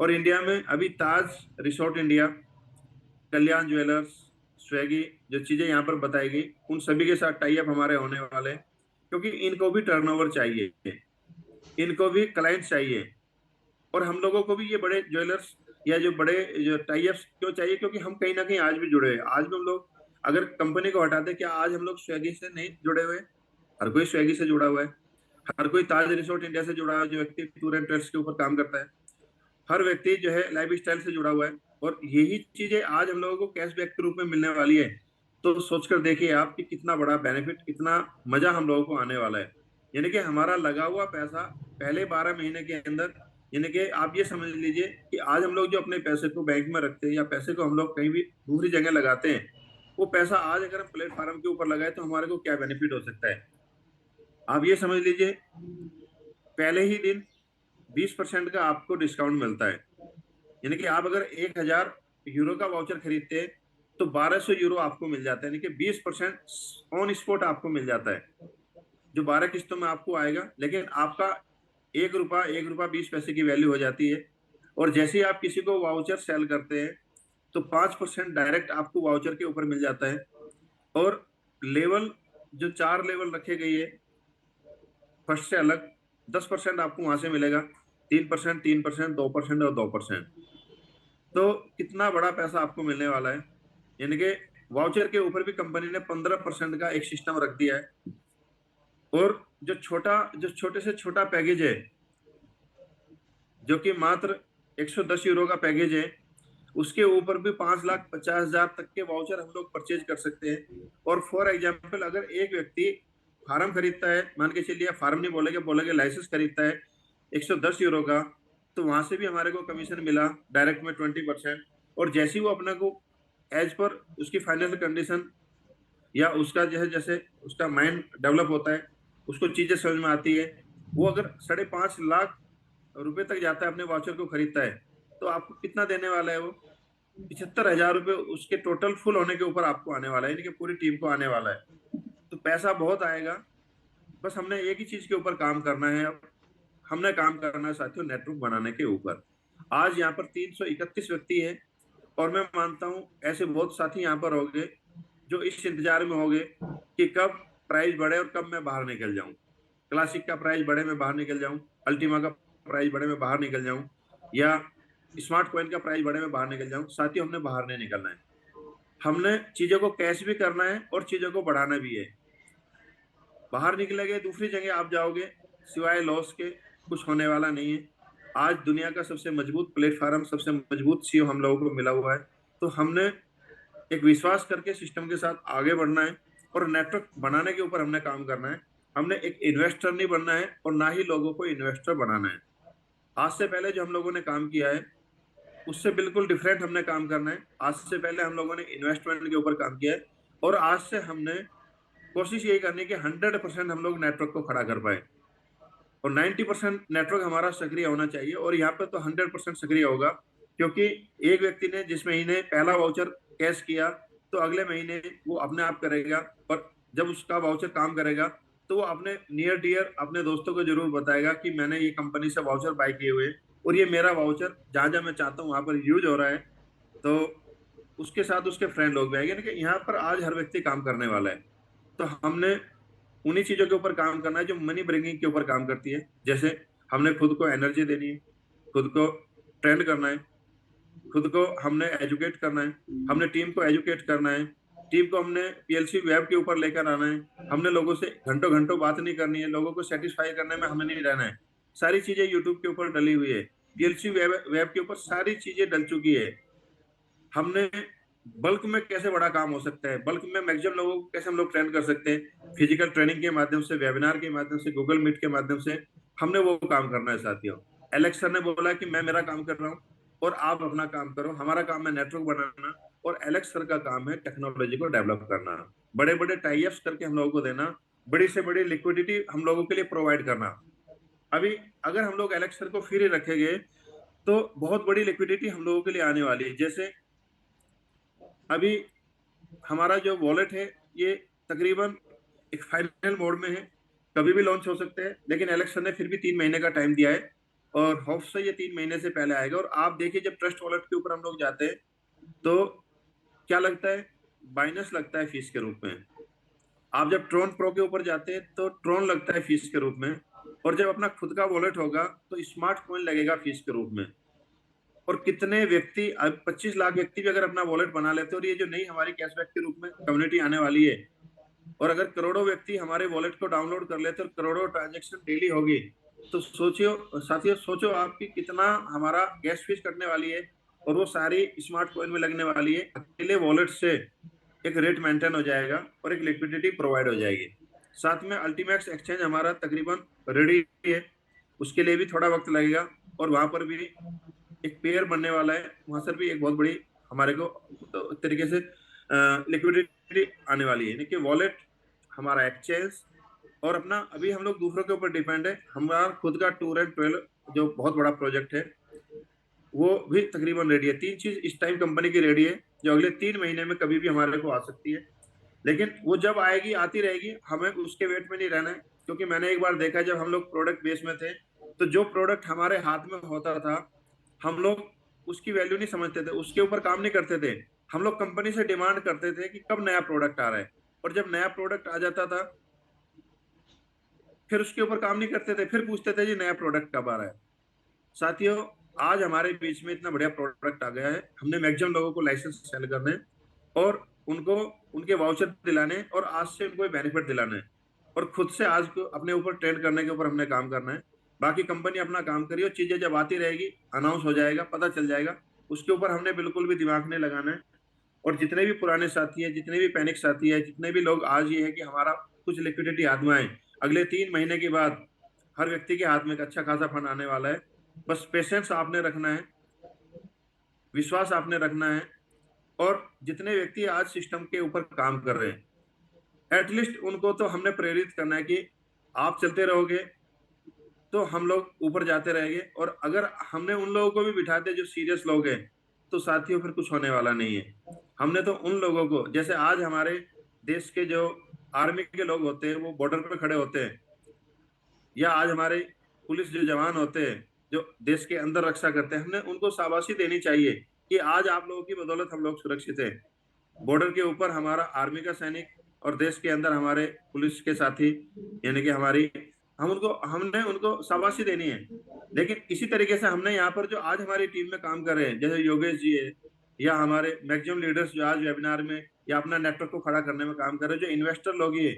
और इंडिया में अभी ताज रिसोर्ट इंडिया, कल्याण ज्वेलर्स, स्वेगी, जो चीजें यहाँ पर बताई गई, उन सभी के साथ टाई अप हमारे होने वाले हैं, क्योंकि इनको भी टर्नओवर चाहिए, इनको भी क्लाइंट चाहिए। और हम लोगों को भी ये बड़े ज्वेलर्स या जो बड़े जो टाई अप्स क्यों चाहिए, क्योंकि हम कहीं ना कहीं आज भी जुड़े हैं। आज भी हम लोग अगर कंपनी को हटा दें, क्या आज हम लोग स्वेगी से नहीं जुड़े हुए? हर कोई स्वेगी से जुड़ा हुआ है, हर कोई ताज रिसोर्ट इंडिया से जुड़ा हुआ है, जो व्यक्ति टूर एंड ट्रेवल्स के ऊपर काम करता है, हर व्यक्ति जो है लाइफ स्टाइल से जुड़ा हुआ है। और यही चीजें आज हम लोगों को कैशबैक के रूप में मिलने वाली है। तो सोचकर देखिए आप कि कितना बड़ा बेनिफिट, कितना मजा हम लोगों को आने वाला है। यानी कि हमारा लगा हुआ पैसा पहले 12 महीने के अंदर, यानी कि आप ये समझ लीजिए कि आज हम लोग जो अपने पैसे को बैंक में रखते हैं, या पैसे को हम लोग कहीं भी दूसरी जगह लगाते हैं, वो पैसा आज अगर हम प्लेटफॉर्म के ऊपर लगाए तो हमारे को क्या बेनिफिट हो सकता है। आप ये समझ लीजिए, पहले ही दिन 20% का आपको डिस्काउंट मिलता है। यानी कि आप अगर 1000 यूरो का वाउचर खरीदते हैं तो 1200 यूरो आपको मिल जाता है, यानी कि 20% ऑन स्पॉट आपको मिल जाता है, जो 12 किस्तों में आपको आएगा। लेकिन आपका 1 रुपया 20 पैसे की वैल्यू हो जाती है। और जैसे ही आप किसी को वाउचर सेल करते हैं तो 5% डायरेक्ट आपको वाउचर के ऊपर मिल जाता है। और लेवल, जो 4 लेवल रखे गए है फर्स्ट से अलग, 10% आपको वहां से मिलेगा, 3%, 3%, 2% और 2%। तो कितना बड़ा पैसा आपको मिलने वाला है। यानी कि वाउचर के ऊपर भी कंपनी ने 15% का एक सिस्टम रख दिया है। और जो छोटे से छोटा पैकेज है, जो कि मात्र 110 यूरो का पैकेज है, उसके ऊपर भी 5,50,000 तक के वाउचर हम लोग परचेज कर सकते हैं। और फॉर एग्जाम्पल, अगर एक व्यक्ति फार्म खरीदता है, मान के चलिए, फार्म नहीं बोलेंगे लाइसेंस खरीदता है 110 यूरो का, तो वहां से भी हमारे को कमीशन मिला डायरेक्ट में 20%। और जैसे ही वो अपना को एज पर उसकी फाइनेंशियल कंडीशन या उसका जो है, जैसे उसका माइंड डेवलप होता है, उसको चीजें समझ में आती है, वो अगर 5.5 लाख रुपए तक जाता है, अपने वाउचर को खरीदता है, तो आपको कितना देने वाला है वो? 75,000 रुपए उसके टोटल फुल होने के ऊपर आपको आने वाला है, यानी कि पूरी टीम को आने वाला है। तो पैसा बहुत आएगा। बस हमने एक ही चीज के ऊपर काम करना है। अब हमने काम करना है साथियों, नेटवर्क बनाने के ऊपर। आज यहाँ पर 331 व्यक्ति है, और मैं मानता हूँ ऐसे बहुत साथी यहाँ पर होंगे जो इस इंतजार में होंगे कि कब प्राइस बढ़े और कब मैं बाहर निकल जाऊं। क्लासिक का प्राइस बढ़े, मैं बाहर निकल जाऊं, अल्टीमा का प्राइस बढ़े, मैं बाहर निकल जाऊं, या स्मार्ट कॉइन का प्राइस बढ़े, मैं बाहर निकल जाऊं। साथियों, हमने बाहर नहीं निकलना है। हमने चीजों को कैश भी करना है और चीजों को बढ़ाना भी है। बाहर निकलेंगे, दूसरी जगह आप जाओगे, सिवाय लॉस के कुछ होने वाला नहीं है। आज दुनिया का सबसे मजबूत प्लेटफॉर्म, सबसे मजबूत सीईओ हम लोगों को मिला हुआ है। तो हमने एक विश्वास करके सिस्टम के साथ आगे बढ़ना है, और नेटवर्क बनाने के ऊपर हमने काम करना है। हमने एक इन्वेस्टर नहीं बनना है, और ना ही लोगों को इन्वेस्टर बनाना है। आज से पहले जो हम लोगों ने काम किया है, उससे बिल्कुल डिफरेंट हमने काम करना है। आज से पहले हम लोगों ने इन्वेस्टमेंट के ऊपर काम किया है, और आज से हमने कोशिश यही करनी है कि 100% हम लोग नेटवर्क को खड़ा कर पाए, और 90% नेटवर्क हमारा सक्रिय होना चाहिए। और यहाँ पे तो 100% सक्रिय होगा, क्योंकि एक व्यक्ति ने जिस महीने पहला वाउचर कैश किया, तो अगले महीने वो अपने आप करेगा। और जब उसका वाउचर काम करेगा, तो वो अपने नियर डियर, अपने दोस्तों को जरूर बताएगा कि मैंने ये कंपनी से वाउचर बाय किए हुए, और ये मेरा वाउचर जहां जहां मैं चाहता हूँ वहां पर यूज हो रहा है। तो उसके साथ उसके फ्रेंड लोग भी आएंगे। यानी कि यहाँ पर आज हर व्यक्ति काम करने वाला है। तो हमने उन्हीं चीजों के ऊपर काम करना है जो मनी ब्रिंगिंग के ऊपर काम करती है। जैसे हमने खुद को एनर्जी देनी है, खुद को ट्रेंड करना है, खुद को हमने एजुकेट करना है, हमने टीम को एजुकेट करना है, टीम को हमने पीएलसी वेब के ऊपर लेकर आना है। हमने लोगों से घंटों घंटों बात नहीं करनी है, लोगों को सेटिस्फाई करने में हमें नहीं रहना है। सारी चीजें यूट्यूब के ऊपर डली हुई है, पीएलसी वेब के ऊपर सारी चीजें डल चुकी है। हमने बल्क में कैसे बड़ा काम हो सकता है, बल्क में मैक्सिमम लोगों को कैसे हम लोग ट्रेन कर सकते हैं, फिजिकल ट्रेनिंग के माध्यम से, वेबिनार के माध्यम से, गूगल मीट के माध्यम से, हमने वो काम करना है साथियों। एलेक्स सर ने बोला कि मैं मेरा काम कर रहा हूँ और आप अपना काम करो। हमारा काम है नेटवर्क बनाना, और एलेक्स सर का काम है टेक्नोलॉजी को डेवलप करना, बड़े बड़े टाई अप्स करके हम लोगों को देना, बड़ी से बड़ी लिक्विडिटी हम लोगों के लिए प्रोवाइड करना। अभी अगर हम लोग इलेक्शन को फ्री रखेंगे तो बहुत बड़ी लिक्विडिटी हम लोगों के लिए आने वाली है। जैसे अभी हमारा जो वॉलेट है ये तकरीबन एक फाइनल मोड में है, कभी भी लॉन्च हो सकते हैं, लेकिन इलेक्शन ने फिर भी 3 महीने का टाइम दिया है और होप से ये 3 महीने से पहले आएगा। और आप देखिए जब ट्रस्ट वॉलेट के ऊपर हम लोग जाते हैं तो क्या लगता है, बाइनस लगता है फीस के रूप में। आप जब ट्रोन प्रो के ऊपर जाते हैं तो ट्रोन लगता है फीस के रूप में, और जब अपना खुद का वॉलेट होगा तो स्मार्ट कॉइन लगेगा फीस के रूप में। और कितने व्यक्ति, अब 25 लाख व्यक्ति भी अगर अपना वॉलेट बना लेते हैं, और ये जो नई हमारी कैशबैक के रूप में कम्युनिटी आने वाली है, और अगर करोड़ों व्यक्ति हमारे वॉलेट को डाउनलोड कर लेते और करोड़ों ट्रांजैक्शन डेली होगी, तो सोचियो साथियों, सोचो आपकी कितना हमारा गैस फीस कटने वाली है, और वो सारी स्मार्ट कॉइन में लगने वाली है। अकेले वॉलेट से एक रेट मेंटेन हो जाएगा और एक लिक्विडिटी प्रोवाइड हो जाएगी। साथ में अल्टीमैक्स एक्सचेंज हमारा तकरीबन रेडी है, उसके लिए भी थोड़ा वक्त लगेगा, और वहां पर भी एक पेयर बनने वाला है, वहां से भी एक बहुत बड़ी हमारे को तो तरीके से लिक्विडिटी आने वाली है। देखिए वॉलेट, हमारा एक्सचेंज, और अपना अभी हम लोग दूसरों के ऊपर डिपेंड है। हमारा खुद का टूर एंड ट्रेवल जो बहुत बड़ा प्रोजेक्ट है वो भी तकरीबन रेडी है। 3 चीज इस टाइम कंपनी की रेडी है जो अगले 3 महीने में कभी भी हमारे को आ सकती है, लेकिन वो जब आएगी आती रहेगी, हमें उसके वेट में नहीं रहना है। क्योंकि मैंने एक बार देखा जब हम लोग प्रोडक्ट बेस में थे तो जो प्रोडक्ट हमारे हाथ में होता था हम लोग उसकी वैल्यू नहीं समझते थे, उसके ऊपर काम नहीं करते थे। हम लोग कंपनी से डिमांड करते थे कि कब नया प्रोडक्ट आ रहा है, और जब नया प्रोडक्ट आ जाता था फिर उसके ऊपर काम नहीं करते थे, फिर पूछते थे जी नया प्रोडक्ट कब आ रहा है। साथियों, आज हमारे बीच में इतना बढ़िया प्रोडक्ट आ गया है, हमने मैक्सिमम लोगों को लाइसेंस सेल करने और उनको उनके वाउचर दिलाने और आज से उनको बेनिफिट दिलाने, और खुद से आज को अपने ऊपर ट्रेंड करने के ऊपर हमने काम करना है। बाकी कंपनी अपना काम करी और चीजें जब आती रहेगी अनाउंस हो जाएगा, पता चल जाएगा, उसके ऊपर हमने बिल्कुल भी दिमाग नहीं लगाना है। और जितने भी पुराने साथी है, जितने भी पैनिक साथी है, जितने भी लोग आज ये है कि हमारा कुछ लिक्विडिटी हाथ में आए, अगले 3 महीने के बाद हर व्यक्ति के हाथ में एक अच्छा खासा फंड आने वाला है। बस पेशेंस आपने रखना है, विश्वास आपने रखना है, और जितने व्यक्ति आज सिस्टम के ऊपर काम कर रहे हैं एटलीस्ट उनको तो हमने प्रेरित करना है कि आप चलते रहोगे तो हम लोग ऊपर जाते रहेंगे। और अगर हमने उन लोगों को भी बिठा दे जो सीरियस लोग हैं तो साथियों फिर कुछ होने वाला नहीं है। हमने तो उन लोगों को, जैसे आज हमारे देश के जो आर्मी के लोग होते हैं वो बॉर्डर पर खड़े होते हैं, या आज हमारे पुलिस जो जवान होते हैं जो देश के अंदर रक्षा करते हैं, हमने उनको शाबाशी देनी चाहिए कि आज आप लोगों की बदौलत हम लोग सुरक्षित हैं। बॉर्डर के ऊपर हमारा आर्मी का सैनिक और देश के अंदर हमारे पुलिस के साथी, यानी कि हमने उनको शाबाशी देनी है। लेकिन इसी तरीके से हमने यहाँ पर जो आज हमारी टीम में काम कर रहे हैं, जैसे योगेश जी है या हमारे मैक्सिमम लीडर्स जो आज वेबिनार में या अपना नेटवर्क को खड़ा करने में काम कर रहे हैं, जो इन्वेस्टर लोग ही है,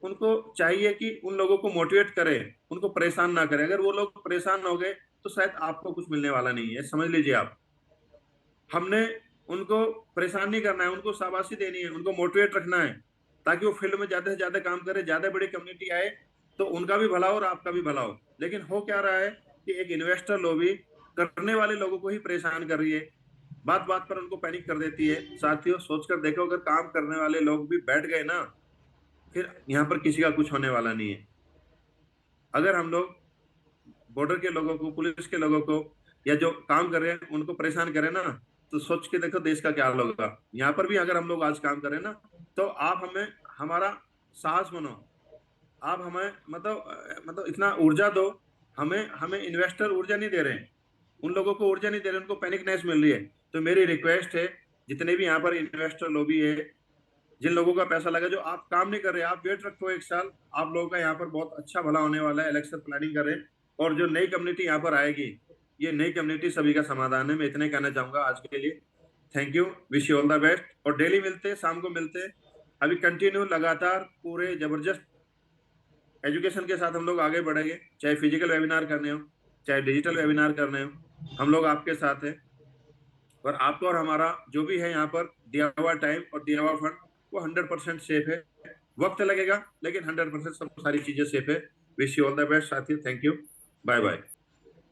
उनको चाहिए कि उन लोगों को मोटिवेट करें, उनको परेशान ना करें। अगर वो लोग परेशान हो गए तो शायद आपको कुछ मिलने वाला नहीं है, समझ लीजिए आप। हमने उनको परेशान नहीं करना है, उनको शाबाशी देनी है, उनको मोटिवेट रखना है, ताकि वो फील्ड में ज्यादा से ज्यादा काम करे, ज्यादा बड़ी कम्युनिटी आए तो उनका भी भला हो और आपका भी भला हो। लेकिन हो क्या रहा है कि एक इन्वेस्टर लॉबी करने वाले लोगों को ही परेशान कर रही है, बात बात पर उनको पैनिक कर देती है। साथियों, सोचकर देखो, अगर काम करने वाले लोग भी बैठ गए ना, फिर यहाँ पर किसी का कुछ होने वाला नहीं है। अगर हम लोग बॉर्डर के लोगों को, पुलिस के लोगों को, या जो काम कर रहे हैं उनको परेशान करें ना, तो सोच के देखो देश का क्या हाल होगा। यहाँ पर भी अगर हम लोग आज काम करें ना, तो आप हमें हमारा साहस बनो, आप हमें मतलब इतना ऊर्जा दो। हमें इन्वेस्टर ऊर्जा नहीं दे रहे हैं, उन लोगों को ऊर्जा नहीं दे रहे हैं, उनको पैनिकनेस मिल रही है। तो मेरी रिक्वेस्ट है, जितने भी यहाँ पर इन्वेस्टर लोबी है, जिन लोगों का पैसा लगा, जो आप काम नहीं कर रहे, आप वेट रखो 1 साल, आप लोगों का यहाँ पर बहुत अच्छा भला होने वाला है। इलेक्शन प्लानिंग करें, और जो नई कम्युनिटी यहाँ पर आएगी, ये नई कम्युनिटी सभी का समाधान है। मैं इतने कहना चाहूंगा आज के लिए। Thank you, wish you all the best. और डेली मिलते, शाम को मिलते, अभी कंटिन्यू लगातार पूरे जबरदस्त एजुकेशन के साथ हम लोग आगे बढ़ेंगे। चाहे फिजिकल वेबिनार करने हो, चाहे डिजिटल वेबिनार करने हो, हम लोग आपके साथ हैं। और आपको और हमारा जो भी है यहाँ पर दिया हुआ टाइम और दिया हुआ फंड वो 100% सेफ है। वक्त लगेगा लेकिन 100% सब सारी चीजें सेफ है। Wish you all the best साथियों, थैंक यू, बाय बाय।